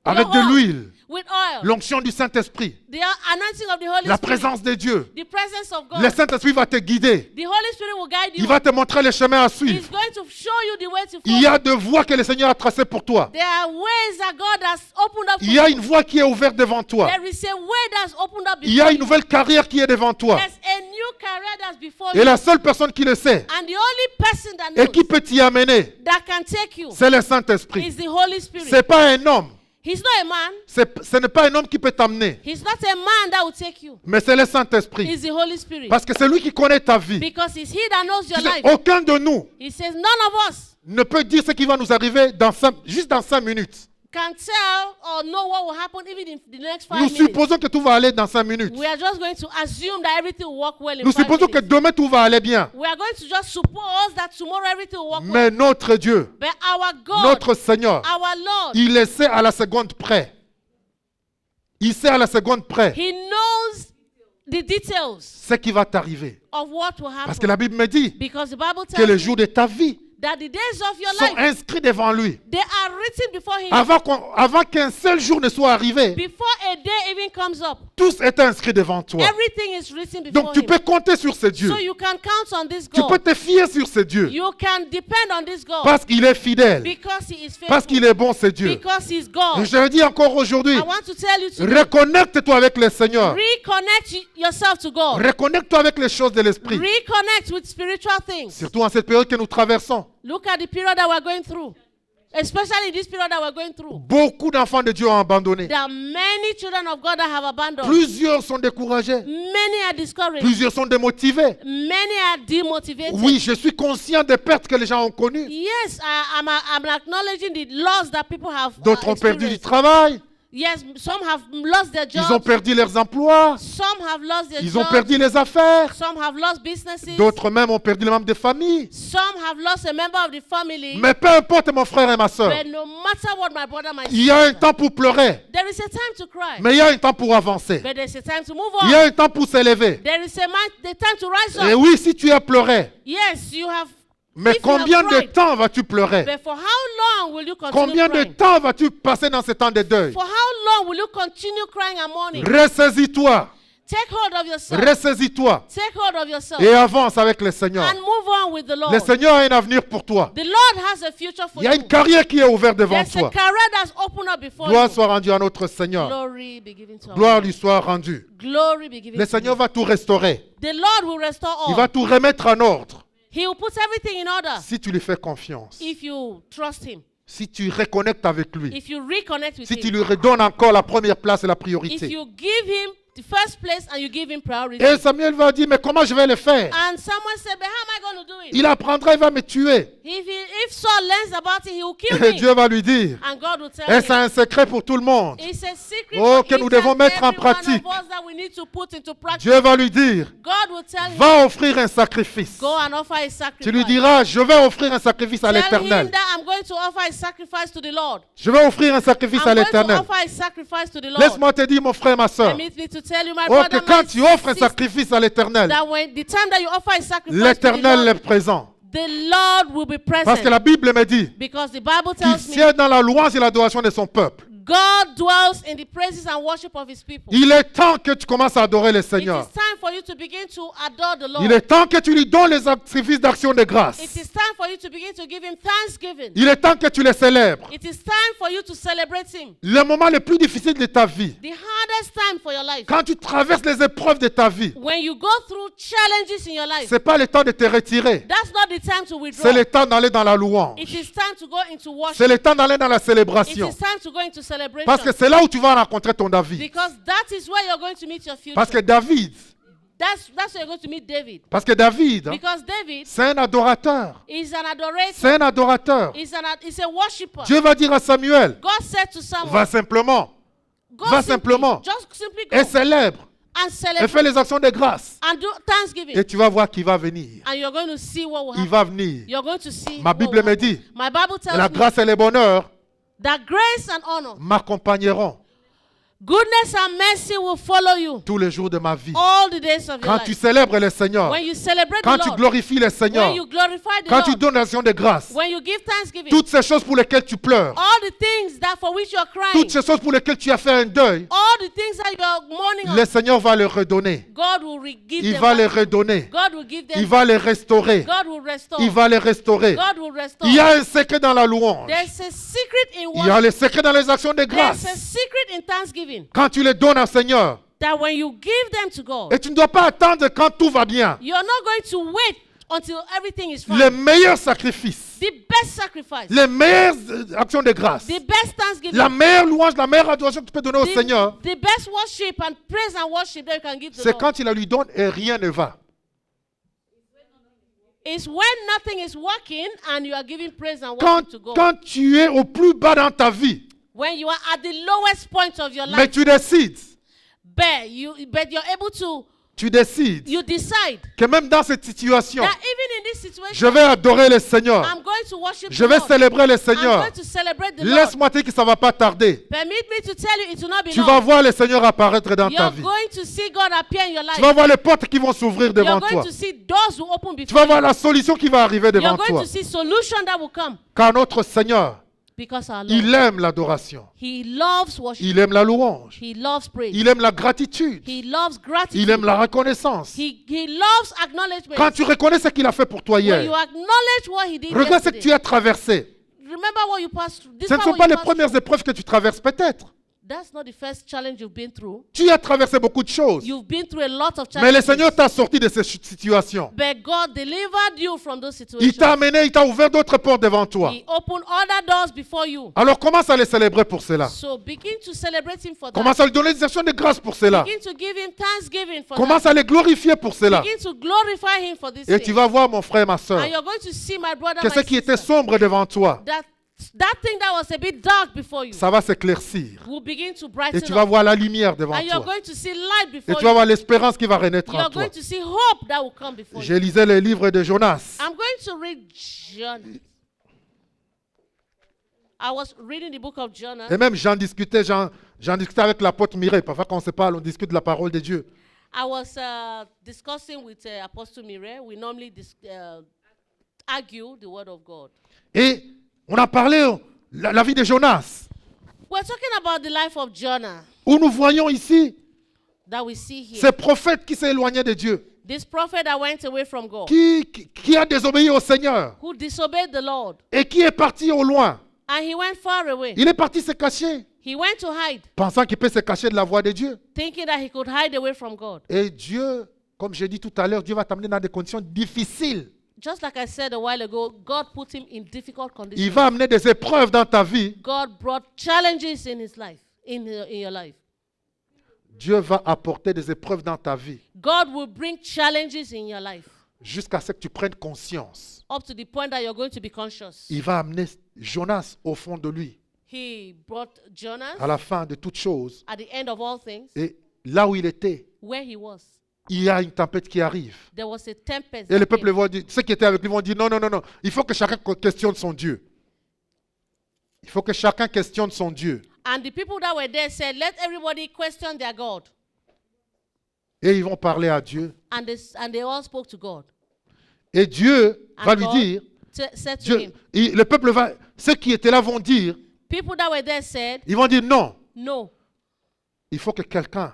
avec your de horn l'huile. with oil. L'onction du Saint-Esprit. The anointing of the Holy La Spirit. présence de Dieu. The presence of God. Le Saint-Esprit va te guider. The Holy Spirit will guide you. Il va te montrer les chemins à He's suivre. going to show you the way to Il follow. y a des voies que le Seigneur a tracées pour toi. There are ways that God has opened up for Il y a you. une voie qui est ouverte devant toi. There is a way that's opened up Il y a before une you. nouvelle carrière qui est devant toi. There's a new career that's before Et you. la seule personne qui le sait And the only person that et qui knows peut t'y amener, that can take you c'est le Saint-Esprit. is the Holy Spirit. Ce n'est pas un homme. He's not a man. Ce n'est pas un homme qui peut t'amener. He's not a man that will take you. Mais c'est le Saint-Esprit. He's the Holy Spirit. Parce que c'est lui qui connaît ta vie. Because it's he that knows your Tu sais, life. aucun de nous He says none of us ne peut dire ce qui va nous arriver juste dans 5 minutes. can tell or know what will happen even in the next 5 Nous minutes. supposons que tout va aller dans 5 minutes. We are just going to assume that everything will work well in Nous 5 supposons que minutes. demain tout va aller bien. We are going to just suppose that tomorrow everything will work well. Mais notre Dieu, But our God, notre Seigneur, our Lord, il le sait à la seconde près. Il sait à la seconde près He knows the details ce qui va t'arriver. of what will Parce que happen. la Bible me dit Because the Bible que tells les me jours de ta vie that the days of your sont life, inscrits devant lui. they are written before Him. Avant qu'un seul jour ne soit arrivé, Before a day even comes up, tous étaient inscrits devant toi. everything is written before Donc tu Him. peux compter sur ce Dieu. So you can count on this Tu peux God. te fier sur ce Dieu. You can depend on this God. Parce qu'il est fidèle. Because He is Parce qu'il faithful. est bon, ce Dieu. Because He's Et God. je le dis encore aujourd'hui, I want to tell you today, reconnecte-toi avec le Seigneur. reconnect yourself to God. Reconnecte-toi avec les choses de l'Esprit. Reconnect with spiritual things. Surtout en cette période que nous traversons. Look at the period that we're going through. Especially in this period that we're going through. Beaucoup d'enfants de Dieu ont abandonné. There are many children of God that have abandoned. Plusieurs sont découragés. Many are discouraged. Plusieurs sont démotivés. Many are demotivated. Oui, je suis conscient des pertes que les gens ont connues. Yes, I'm acknowledging the loss that people have D'autres ont perdu du experienced. travail. Yes, some have lost their Ils ont jobs. perdu leurs emplois. Some have lost their Ils ont jobs. perdu les affaires. Some have lost businesses. D'autres même ont perdu les membres de famille. Some have lost a member of the family. Mais peu importe, mon frère et ma soeur, But no matter what, my brother, my il y a un sister, temps pour pleurer, there is a time to cry. mais il y a un temps pour avancer. But there's a time to move Il y a on. un temps pour s'élever. There is the time to rise Et up. oui, si tu as pleuré, Yes, you have. mais If you have combien de cried, temps vas-tu pleurer? But for how long will you continue Combien de crying? temps vas-tu passer dans ce temps de deuil? For how long will you continue crying and mourning? Ressaisis-toi, Take hold of yourself. ressaisis-toi Take hold of yourself. et avance avec le Seigneur. And move on with the Lord. Le Seigneur a un avenir pour toi. The Lord has a future for Il y a you. une carrière qui est ouverte devant There's a toi. career that's opened up before Gloire you. soit rendue à notre Seigneur. Glory be given to our Gloire Lord. lui soit rendue. Glory be given Le to Seigneur him. va tout restaurer. The Lord will restore Il all. va tout remettre en ordre He will put everything in order si tu lui fais confiance. if you trust Him. Si tu reconnectes avec lui. If you reconnect with Si tu Him. lui redonnes encore la première place et la If priorité. you give Him the first place and you give Him priority. Et Samuel va dire, mais comment je vais le faire? And someone said, but how am I going to do it? Il apprendra, il va me tuer. If Saul learns about it, he will kill Et me. Dieu va lui dire, And God will tell et c'est him. un secret pour tout le monde. It's a secret Oh, for que nous each devons and mettre en every one pratique. of us that we need to put into practice. Dieu va lui dire, God will tell him, va offrir un sacrifice. go and offer a sacrifice. Tu lui diras, je vais offrir un sacrifice à Tell him l'Éternel. that I'm going to offer a sacrifice to the Lord. Je vais offrir un sacrifice à I'm going to l'Éternel. offer a sacrifice to the Lord. Laisse-moi te dire, mon frère, ma soeur, Permit me to tell you, my oh, brother, que quand my tu offres un sister, sacrifice à l'Éternel, that when the time that you offer a sacrifice to the l'Éternel est Lord, présent. the Lord will be Parce que present. la Bible me dit Because the Bible qu'il tells me siège dans la louange et l'adoration de son peuple. God dwells in the praises and worship of His people. Il est temps que tu commences à adorer le It Seigneur. is time for you to begin to adore the Lord. Il est temps que tu lui donnes les sacrifices d'action de grâce. It is time for you to begin to give Him thanksgiving. Il est temps que tu les célèbres. It is time for you to celebrate Him. Le moment le plus difficile de ta vie, The hardest time for your life. quand tu traverses les épreuves de ta vie, When you go through challenges in your life, ce n'est pas le temps de te retirer. that's not the time to withdraw. C'est le temps d'aller dans la louange. It is time to go into C'est worship. le temps d'aller dans la It célébration. is time to go into celebration. Parce que c'est là où tu vas rencontrer ton David. Because that is where you're going to meet your future. Parce que David, That's where you're going to meet David. parce que David, hein, Because David c'est un adorateur. is an adorator. C'est un adorateur. Is a worshipper. Dieu va dire à Samuel, God said to Samuel, va simplement go va simply, simplement just simply go et célèbre and et celebrate fais les actions de grâce. and do thanksgiving. Et tu vas voir qu'il va venir. And you're going to see what will Il happen. va venir. You're going to see Ma what Bible will me happen. dit, My Bible tells la me grâce et le bonheur that grace and honor, m'accompagneront goodness and mercy will follow you tous les jours de ma vie. all the days of your Quand tu life. célèbres le Seigneur, When you celebrate quand the tu Lord, glorifies le Seigneur, when you glorify the quand tu Lord, donnes l'action de grâce, when you give thanksgiving, toutes ces choses pour lesquelles tu pleures, all the things that for which you're crying, toutes ces choses pour lesquelles tu as fait un deuil, all the things that you're mourning le on, Seigneur va les redonner. God will give Il them va les back. redonner. God will give them Il va les restaurer. God will restore. Il va les restaurer. God will restore. Il y a un secret dans la louange. There's a secret in Il y a worship. le secret dans les actions de There's grâce. a secret in thanksgiving. Quand tu les donnes au Seigneur, That when you give them to God, et tu ne dois pas attendre quand tout va bien. you're not going to wait until everything is fine. Les meilleurs sacrifices, The best sacrifice, les meilleures actions de grâce, the best thanksgiving, la meilleure louange, la meilleure adoration que tu peux donner au Seigneur, the best worship and praise and worship that you can give to c'est God. quand tu la lui donnes et rien ne va. It's when nothing is working and you are giving praise and Quand, worship to God. quand tu es au plus bas dans ta vie, when you are at the lowest point of your Mais life, tu décides, but you're able to, tu décides you decide que même dans cette situation, that even in this je situation, vais adorer le Seigneur. I'm going to worship Je the vais Lord. célébrer le I'm Seigneur. going to celebrate the Lord. Laisse-moi te dire que ça ne va pas tarder. Permit me to tell you, it will not be Tu vas long. voir le Seigneur apparaître dans ta You're vie. going to see God appear in your Tu vas life. voir les portes qui vont s'ouvrir devant You're going toi. to see doors will open Tu before vas voir you. la solution qui va arriver devant You're going toi. to see solution that will come. Car notre Seigneur, Because our Lord, il aime l'adoration. He loves worship. Il aime la louange. He loves praise. Il aime la gratitude. He loves gratitude. Il aime la reconnaissance. He loves acknowledgement. Quand tu reconnais ce qu'il a fait pour toi When you hier, acknowledge what He did regarde ce que yesterday, tu as traversé. remember what you passed through. This Ce ne is sont what pas you les passed premières through. épreuves que tu traverses peut-être. That's not the first challenge you've been through. Tu as traversé beaucoup de choses. You've been through a lot of Mais le challenges. Seigneur t'a sorti de ces situations. But God delivered you from those Il situations. t'a amené, il t'a ouvert d'autres portes devant toi. He opened other doors before you. Alors commence à les célébrer pour cela. So begin to celebrate Him for Commence that. à lui donner des actions de grâce pour cela. Begin to give Him thanksgiving for Commence that. à les glorifier pour cela. Begin to glorify Him for this Et tu thing. vas voir, mon frère, ma soeur, And you're going to see, my brother, que my ce qui était sister, sombre devant toi, that thing that was a bit dark before you ça va s'éclaircir. will begin to Et brighten tu vas up. voir la lumière devant And you're toi. going to see light Et before tu vas you. voir l'espérance qui va renaître en You're toi. going to see hope that will come before Je you. lisais les livres de Jonas. I'm going to read Jonah. I was reading the book of Jonah. Et même j'en discutais avec l'apôtre Mireille. Parfois quand on se parle, on discute de la parole de Dieu. I was discussing with Apostle Mire. We normally argue the word of God. Et on a parlé la vie de Jonas. We're talking about the life of Jonah Où nous voyons ici that we see here. ces prophètes qui s'est éloigné de Dieu. This prophet that went away from God, Qui a désobéi au Seigneur. who disobeyed the Lord, Et qui est parti au loin. and he went far away. Il est parti se cacher. He went to hide, Pensant qu'il peut se cacher de la voix de Dieu. thinking that he could hide away from God. Et Dieu, comme j'ai dit tout à l'heure, Dieu va t'amener dans des conditions difficiles. Just like I said a while ago, God put him in difficult conditions. Il va amener des épreuves dans ta vie. God brought challenges in his life, in your life. Dieu va apporter des épreuves dans ta vie. God will bring challenges in your life Jusqu'à ce que tu prennes conscience. up to the point that you're going to be conscious. Il va amener Jonas au fond de lui. He brought Jonas À la fin de toutes choses. at the end of all things, Et là où il était, where he was. il y a une tempête qui arrive. There was a tempest. Et le that peuple came. va dire, ceux qui étaient avec lui vont dire, non, non, non, non. Il faut que chacun questionne son Dieu. Il faut que chacun questionne son Dieu. And the people that were there said, let everybody question their God. Et ils vont parler à Dieu. And they all spoke to God. Et Dieu va And lui God dire, said to Dieu, him, le peuple va, ceux qui étaient là vont dire, people that were there said, ils vont dire non. no, Il faut que quelqu'un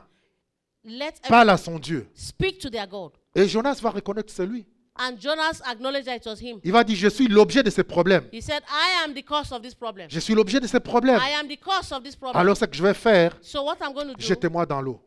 let parle everybody à son Dieu. speak to their God. Et Jonas va reconnaître que c'est lui. And Jonas acknowledged that it was him. Il va dire, je suis l'objet de ces problèmes. He said, I am the cause of this problem. Je suis l'objet de ces problèmes. I am the cause of this problem. Alors ce que je vais faire, So what I'm going to do, jetez-moi dans l'eau.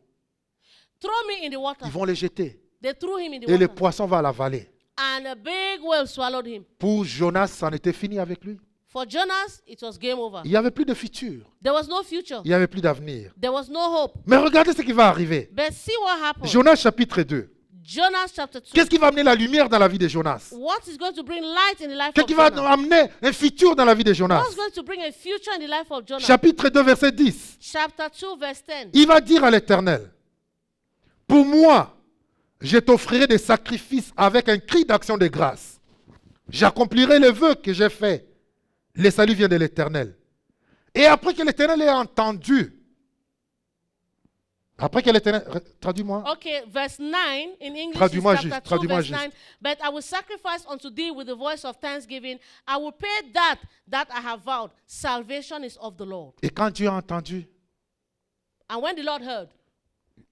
throw me in the water. Ils vont les jeter. They threw him in the Et le water. poisson va l'avaler. And a big whale swallowed him. Pour Jonas, c'en était fini avec lui. For Jonas, it was game over. Il n'y avait plus de futur. There was no future. Il n'y avait plus d'avenir. There was no hope. Mais regardez ce qui va arriver. But see what happened. Jonas chapitre 2. Jonas chapter 2. Qu'est-ce qui va amener la lumière dans la vie de Jonas? What is going to bring light in the life Qu'est-ce of qui va Jonah? amener un futur dans la vie de Jonas? What's going to bring a future in the life of Jonah? Chapitre 2, verset 10. Chapter 2, verse 10. Il va dire à l'Éternel, pour moi, je t'offrirai des sacrifices avec un cri d'action de grâce. J'accomplirai le vœu que j'ai fait. Le salut vient de l'Éternel. Et après que l'Éternel ait entendu, après que l'Éternel... Traduis-moi. Okay, verse 9 in English Traduis-moi is juste, chapter 2, traduis-moi verse juste. 9. But I will sacrifice unto thee with the voice of thanksgiving. I will pay that I have vowed. Salvation is of the Lord. Et quand Dieu a entendu, And when the Lord heard,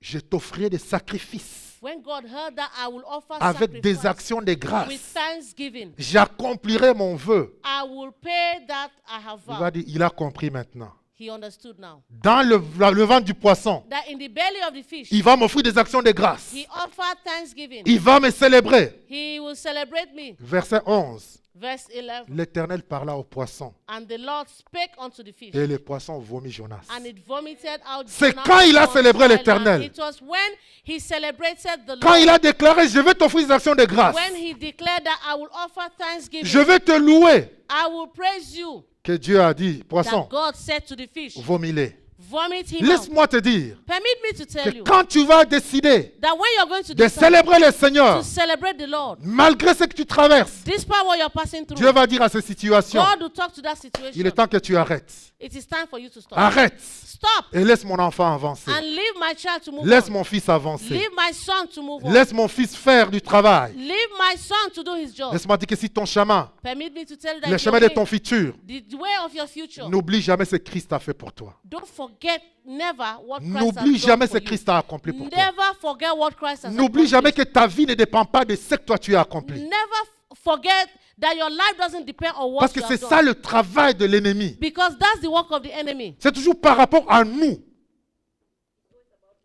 je t'offrirai des sacrifices when God heard that, I will offer avec des sacrifice actions de with grâce. thanksgiving. J'accomplirai mon vœu. I will pay that I have Il va vowed. dire, il a compris maintenant. He understood now. Dans le ventre du poisson, That in the belly of the fish, il va m'offrir des actions de grâce. he offered thanksgiving. Il va me célébrer. He will celebrate me. Verset 11. Verse 11. l'Éternel parla aux poissons And the Lord spake unto the fish, et les poissons vomit Jonas. and it vomited out C'est Jonah quand il a upon célébré the l'Éternel. island. It was when he celebrated the Quand Lord. il a déclaré, je vais t'offrir des actions de grâce. When he declared that I will offer thanksgiving, Je vais te louer. I will praise you. Que Dieu a dit, poisson, That God said to the fish, vomis-les. vomit him out. Laisse-moi te dire Permit me to tell que you quand tu vas décider that when you're going to de decide célébrer le Seigneur, to celebrate the Lord, malgré ce que tu traverses, despite what you're passing through, Dieu va dire à ces situations, God will talk to that situation. il est temps que tu arrêtes. It is time for you to stop. Arrête Stop et laisse mon enfant avancer. and leave my child to move Laisse on. mon fils avancer. Leave my son to move on. Laisse mon fils faire du travail. Leave my son to do his job. Laisse-moi dire que si ton chemin, Permit me to tell you that le your chemin de way- ton futur, the way of your future, n'oublie jamais ce que Christ a fait pour toi. don't forget never what Christ N'oublie has jamais done ce for que you. Christ a accompli pour toi. Never forget what Christ has N'oublie jamais accomplished. que ta vie ne dépend pas de ce que toi tu as accompli. Never forget that your life doesn't depend on what Parce que you c'est have ça done. le travail de l'ennemi. Because that's the work of the enemy. C'est toujours par rapport à nous,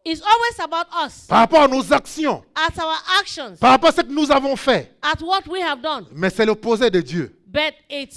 It's always about us, par rapport à nos actions, at our actions, par rapport à ce que nous avons fait. at what we have done. Mais c'est l'opposé de Dieu. But it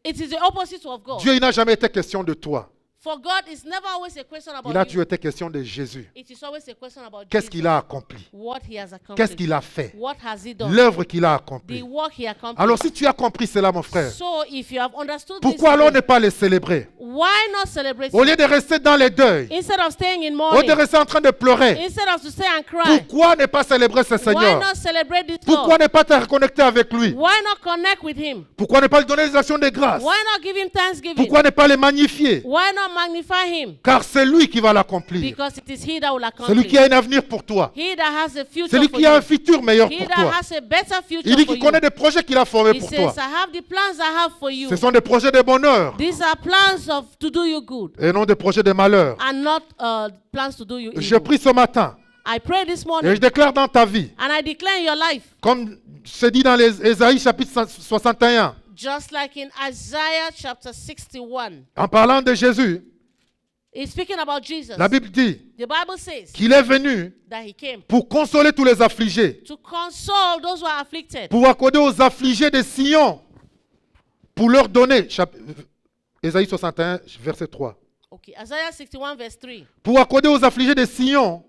is the opposite of God. Dieu, il n'a jamais été question de toi. For God, it's never always a question about Il a you. toujours été question de Jésus. It is always a question about Qu'est-ce Jesus. qu'il a accompli? What he has accomplished. Qu'est-ce qu'il a fait? What has he done? L'œuvre qu'il a The accomplie. work he accomplished. Alors si tu as compris cela, mon frère, So if you have understood pourquoi this, alors today, ne pas les célébrer? why not celebrate Au lieu de rester dans les deuils, instead of staying in au lieu mourning, de rester en train de pleurer, instead of to stay and cry? pourquoi ne pas célébrer ce Why Seigneur? not celebrate this Pourquoi God? ne pas te reconnecter avec lui? Why not connect with him? Pourquoi ne pas lui donner des actions de grâce? Why not give him thanksgiving? Pourquoi ne pas les magnifier? Why not magnify him? Car c'est lui qui va l'accomplir. Because it is he that will C'est lui accomplish. qui a un avenir pour toi. He that has a future C'est lui for qui a un you. futur meilleur He pour that toi. has a better future Il dit for qu'il connaît you. des projets qu'il a formés He pour says, toi. I have the plans I have for you. Ce sont des projets de bonheur These are plans of to do you good et non des projets de malheur. and not plans to do you Je evil. prie ce matin I pray this et morning je déclare dans ta vie, and I declare in your life, comme c'est dit dans les Ésaïe chapitre 61, just like in Isaiah chapter 61, en parlant de Jésus, it's speaking about Jesus. la Bible dit The Bible says qu'il est venu that he came pour consoler tous les affligés, to console those who are afflicted, pour accorder aux affligés de Sion, pour leur donner, Ésaïe 61, verset 3, okay, Isaiah 61 verse 3, pour accorder aux affligés de Sion,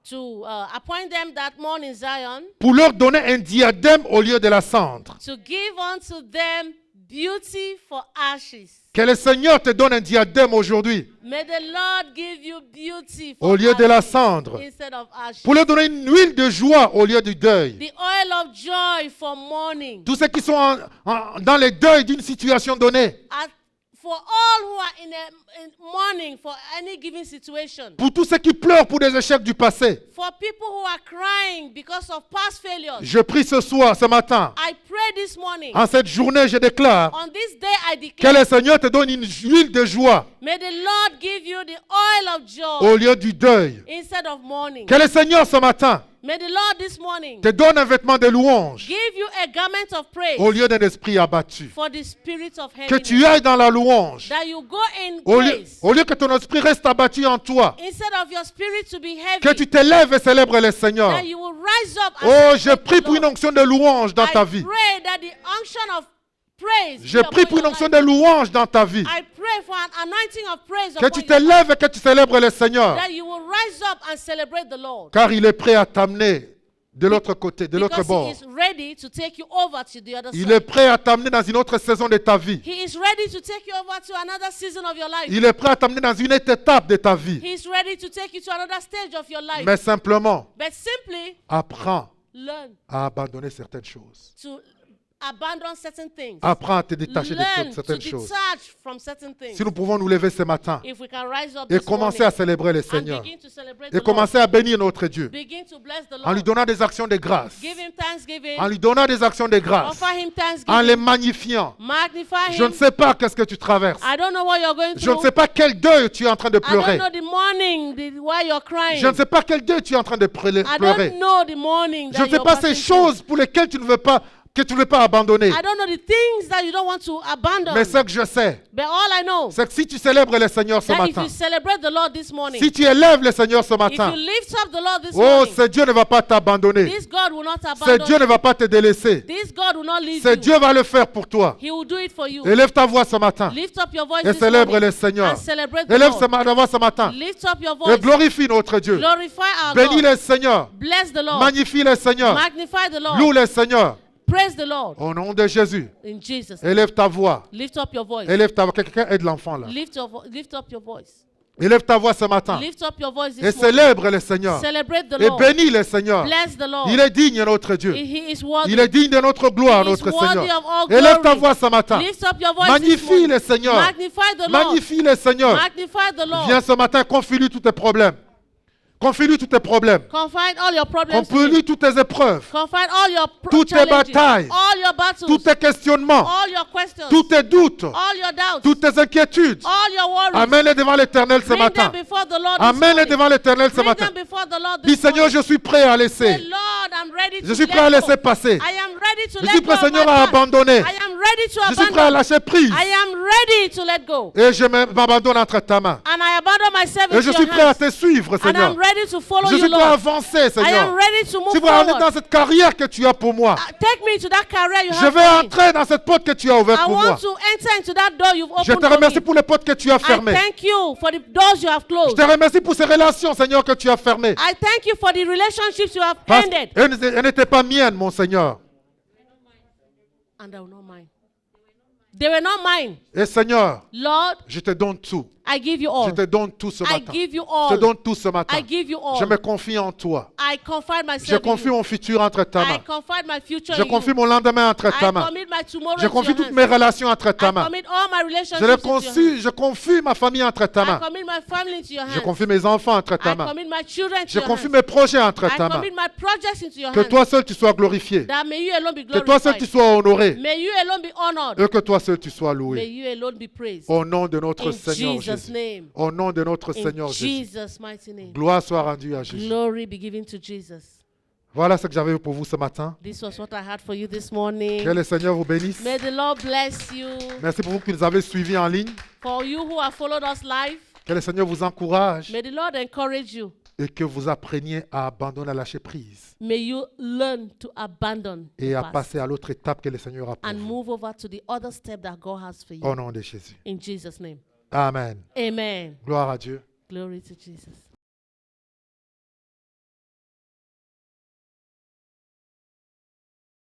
to appoint them that mourn in Zion, pour leur donner un diadème au lieu de la cendre. to give unto them beauty for ashes. Que le Seigneur te donne un diadème aujourd'hui May the Lord give you beauty au for lieu de la ashes cendre, instead of ashes. pour leur donner une huile de joie au lieu du deuil. The oil of joy for mourning. Tous ceux qui sont dans les deuils d'une situation donnée, For all who are in mourning for any given situation. pour tous ceux qui pleurent pour des échecs du passé. For people who are crying because of past failures. Je prie ce matin, I pray this morning. en cette journée, je déclare On this day I que declare. le Seigneur te donne une huile de joie May the Lord give you the oil of joy au lieu du deuil. instead of mourning. Que le Seigneur ce matin May the Lord this morning te donne un vêtement de louange give you a garment of praise au lieu d'un esprit abattu. for the spirit of Que tu heaviness. ailles dans la louange That you go in au praise lieu que ton esprit reste abattu en toi. instead of your spirit to be heavy. Que tu te lèves et célèbres le Seigneur. That you will rise up and Oh, je celebrate prie the pour une Lord. onction de louange dans ta I vie. pray that the unction of praise Je be prie upon pour une your onction life. de louange dans ta vie. I pray for an anointing of praise Que upon tu te your life. lèves et que tu célèbres le Seigneur. That you will rise up and celebrate the Lord. Car il est prêt à t'amener de l'autre côté, de l'autre Because bord. he is ready to take you over to the other Il side. est prêt à t'amener dans une autre saison de ta vie. He is ready to take you over to another season of your life. Il est prêt à t'amener dans une autre étape de ta vie. He is ready to take you to another stage of your life. Mais simplement, But simply apprends learn à abandonner certaines choses. to abandon certain things. Apprends à te détacher Learn de to certaines choses. detach from certain things. Si nous pouvons nous lever ce matin If we can rise up et this commencer à morning célébrer le and Seigneur begin to celebrate et the commencer à bénir notre Dieu Lord, begin to bless the en lui Lord, donnant des actions de grâce, give him thanksgiving, en lui donnant des actions de grâce, offer him en les thanksgiving, magnifiant. magnify Je him. ne sais pas qu'est-ce que tu traverses. I don't know what you're going Je ne through. sais pas quel deuil tu es en train de I pleurer. don't know the morning why you're crying. Je ne sais pas quel deuil tu es en train de I pleurer. don't know the morning Je that ne sais you're pas ces passing through. choses pour lesquelles tu ne veux pas que tu ne veux pas abandonner. I don't know the things that you don't want to abandon. Mais ce que je sais, But all I know c'est que si tu célèbres le Seigneur ce that if matin, you celebrate the Lord this morning, si tu élèves le Seigneur ce if matin, you lift up the Lord this oh, morning, ce Dieu ne va pas t'abandonner. this God will not Ce abandon Dieu ne you. va pas te délaisser. This God will not leave Ce you. Dieu va le faire pour toi. He will do it for you. Élève ta voix ce matin Lift up your voice et this célèbre morning le Seigneur. and celebrate the Élève Lord. ta voix ce matin Lift up your et voice. glorifie notre Dieu. Glorify our Bénis God. le Seigneur. Bless the Lord. Magnifie le Seigneur. Magnify the Lord. Loue le Seigneur. Praise the Lord. Au nom de Jésus, In Jesus' name. élève ta voix. Lift up your voice. Élève ta voix. Quelqu'un aide l'enfant là. Lift up your voice. Élève ta voix ce matin Lift up your voice et this morning. célèbre le Seigneur. Celebrate the Et Lord. bénis le Seigneur. Bless the Lord. Il est digne, notre Dieu. He is worthy. Il est digne de notre gloire, He is notre worthy Seigneur. of all Élève ta glory. voix ce matin. Lift up your voice Magnifie this morning. le Seigneur. Magnify the Lord. Magnifie le Seigneur. Magnify the Lord. Viens ce matin, confie-lui tous tes problèmes. Confie-lui tous tes problèmes. Confide all your problems to Confie-lui him. toutes tes épreuves. Confide all your Toutes tes challenges, batailles. all your battles, Tous tes questionnements. all your questions, Tous tes doutes. all your doubts, Toutes tes inquiétudes. all your worries. Amène-les devant l'Éternel ce Bring matin. them before the Lord this Amène-les morning. devant l'Éternel ce Bring matin. them before the Lord Dis, this Seigneur, morning. je suis prêt à Say, laisser. Lord, I'm ready Je to suis prêt à let laisser go. passer. I am ready to Je let suis go prêt, of my Seigneur, à past. abandonner. I am ready to Je suis prêt à abandon. lâcher prise. I am ready to let go. Et je m'abandonne entre ta main. And I abandon myself Et into je your suis prêt à hands. te suivre, And Seigneur. I'm ready to follow Je you, suis prêt à Lord. avancer, I am Seigneur. ready to move Tu vas aller forward. dans cette carrière que tu as pour moi. Take me to that career you Je have vais for me. entrer dans cette porte que tu as ouverte I pour moi. want to enter into that door you've Je opened te for remercie me. pour les portes que tu as I fermées. thank you for the doors you have Je closed. te remercie pour ces relations, Seigneur, que tu as fermées. I thank you for the relationships you have Parce ended. qu'elles n'étaient pas miennes, mon Seigneur. And they were not mine. They were not mine. Et Seigneur, Lord, je te donne tout. I give you Je all. te donne tout ce I matin. give you Je te all. donne tout ce matin. I give you all. Je me confie en toi. I confide Je myself in confie you. mon futur entre ta I main. confide my future Je in confie you. mon lendemain entre ta I main. commit my tomorrow Je into confie your toutes hands. mes relations entre ta I main. commit all my Je relationships into your hands. je confie ma famille entre ta I main. commit my family into your Je hands. confie mes enfants entre ta I main. commit my children into Je your confie hands. mes projets entre I ta main. commit my projects into your Que hands. toi seul tu sois glorifié. That may you alone be Que toi seul tu glorified. sois honoré. May you alone be honored. Et que toi seul tu sois May loué. you alone be praised. Au nom de notre In Seigneur Jesus' Jésus. name. Au nom de notre In Seigneur Jésus. Jesus' mighty name. Gloire soit rendue à Jésus. Glory be given to Jesus. Voilà ce que j'avais pour vous ce matin. This was what I had for you this morning. Que le Seigneur vous bénisse. May the Lord bless you. Merci pour vous qui nous avez suivis en ligne. For you who have followed us live, Que le Seigneur vous encourage may the Lord encourage you. et que vous appreniez à abandonner, à lâcher prise May you learn to abandon et the à past passer à l'autre étape que le Seigneur a pour and vous. move over to the other step that God has for you. Au nom de Jésus. In Jesus' name. Amen. Amen. Gloire à Dieu. Glory to Jesus.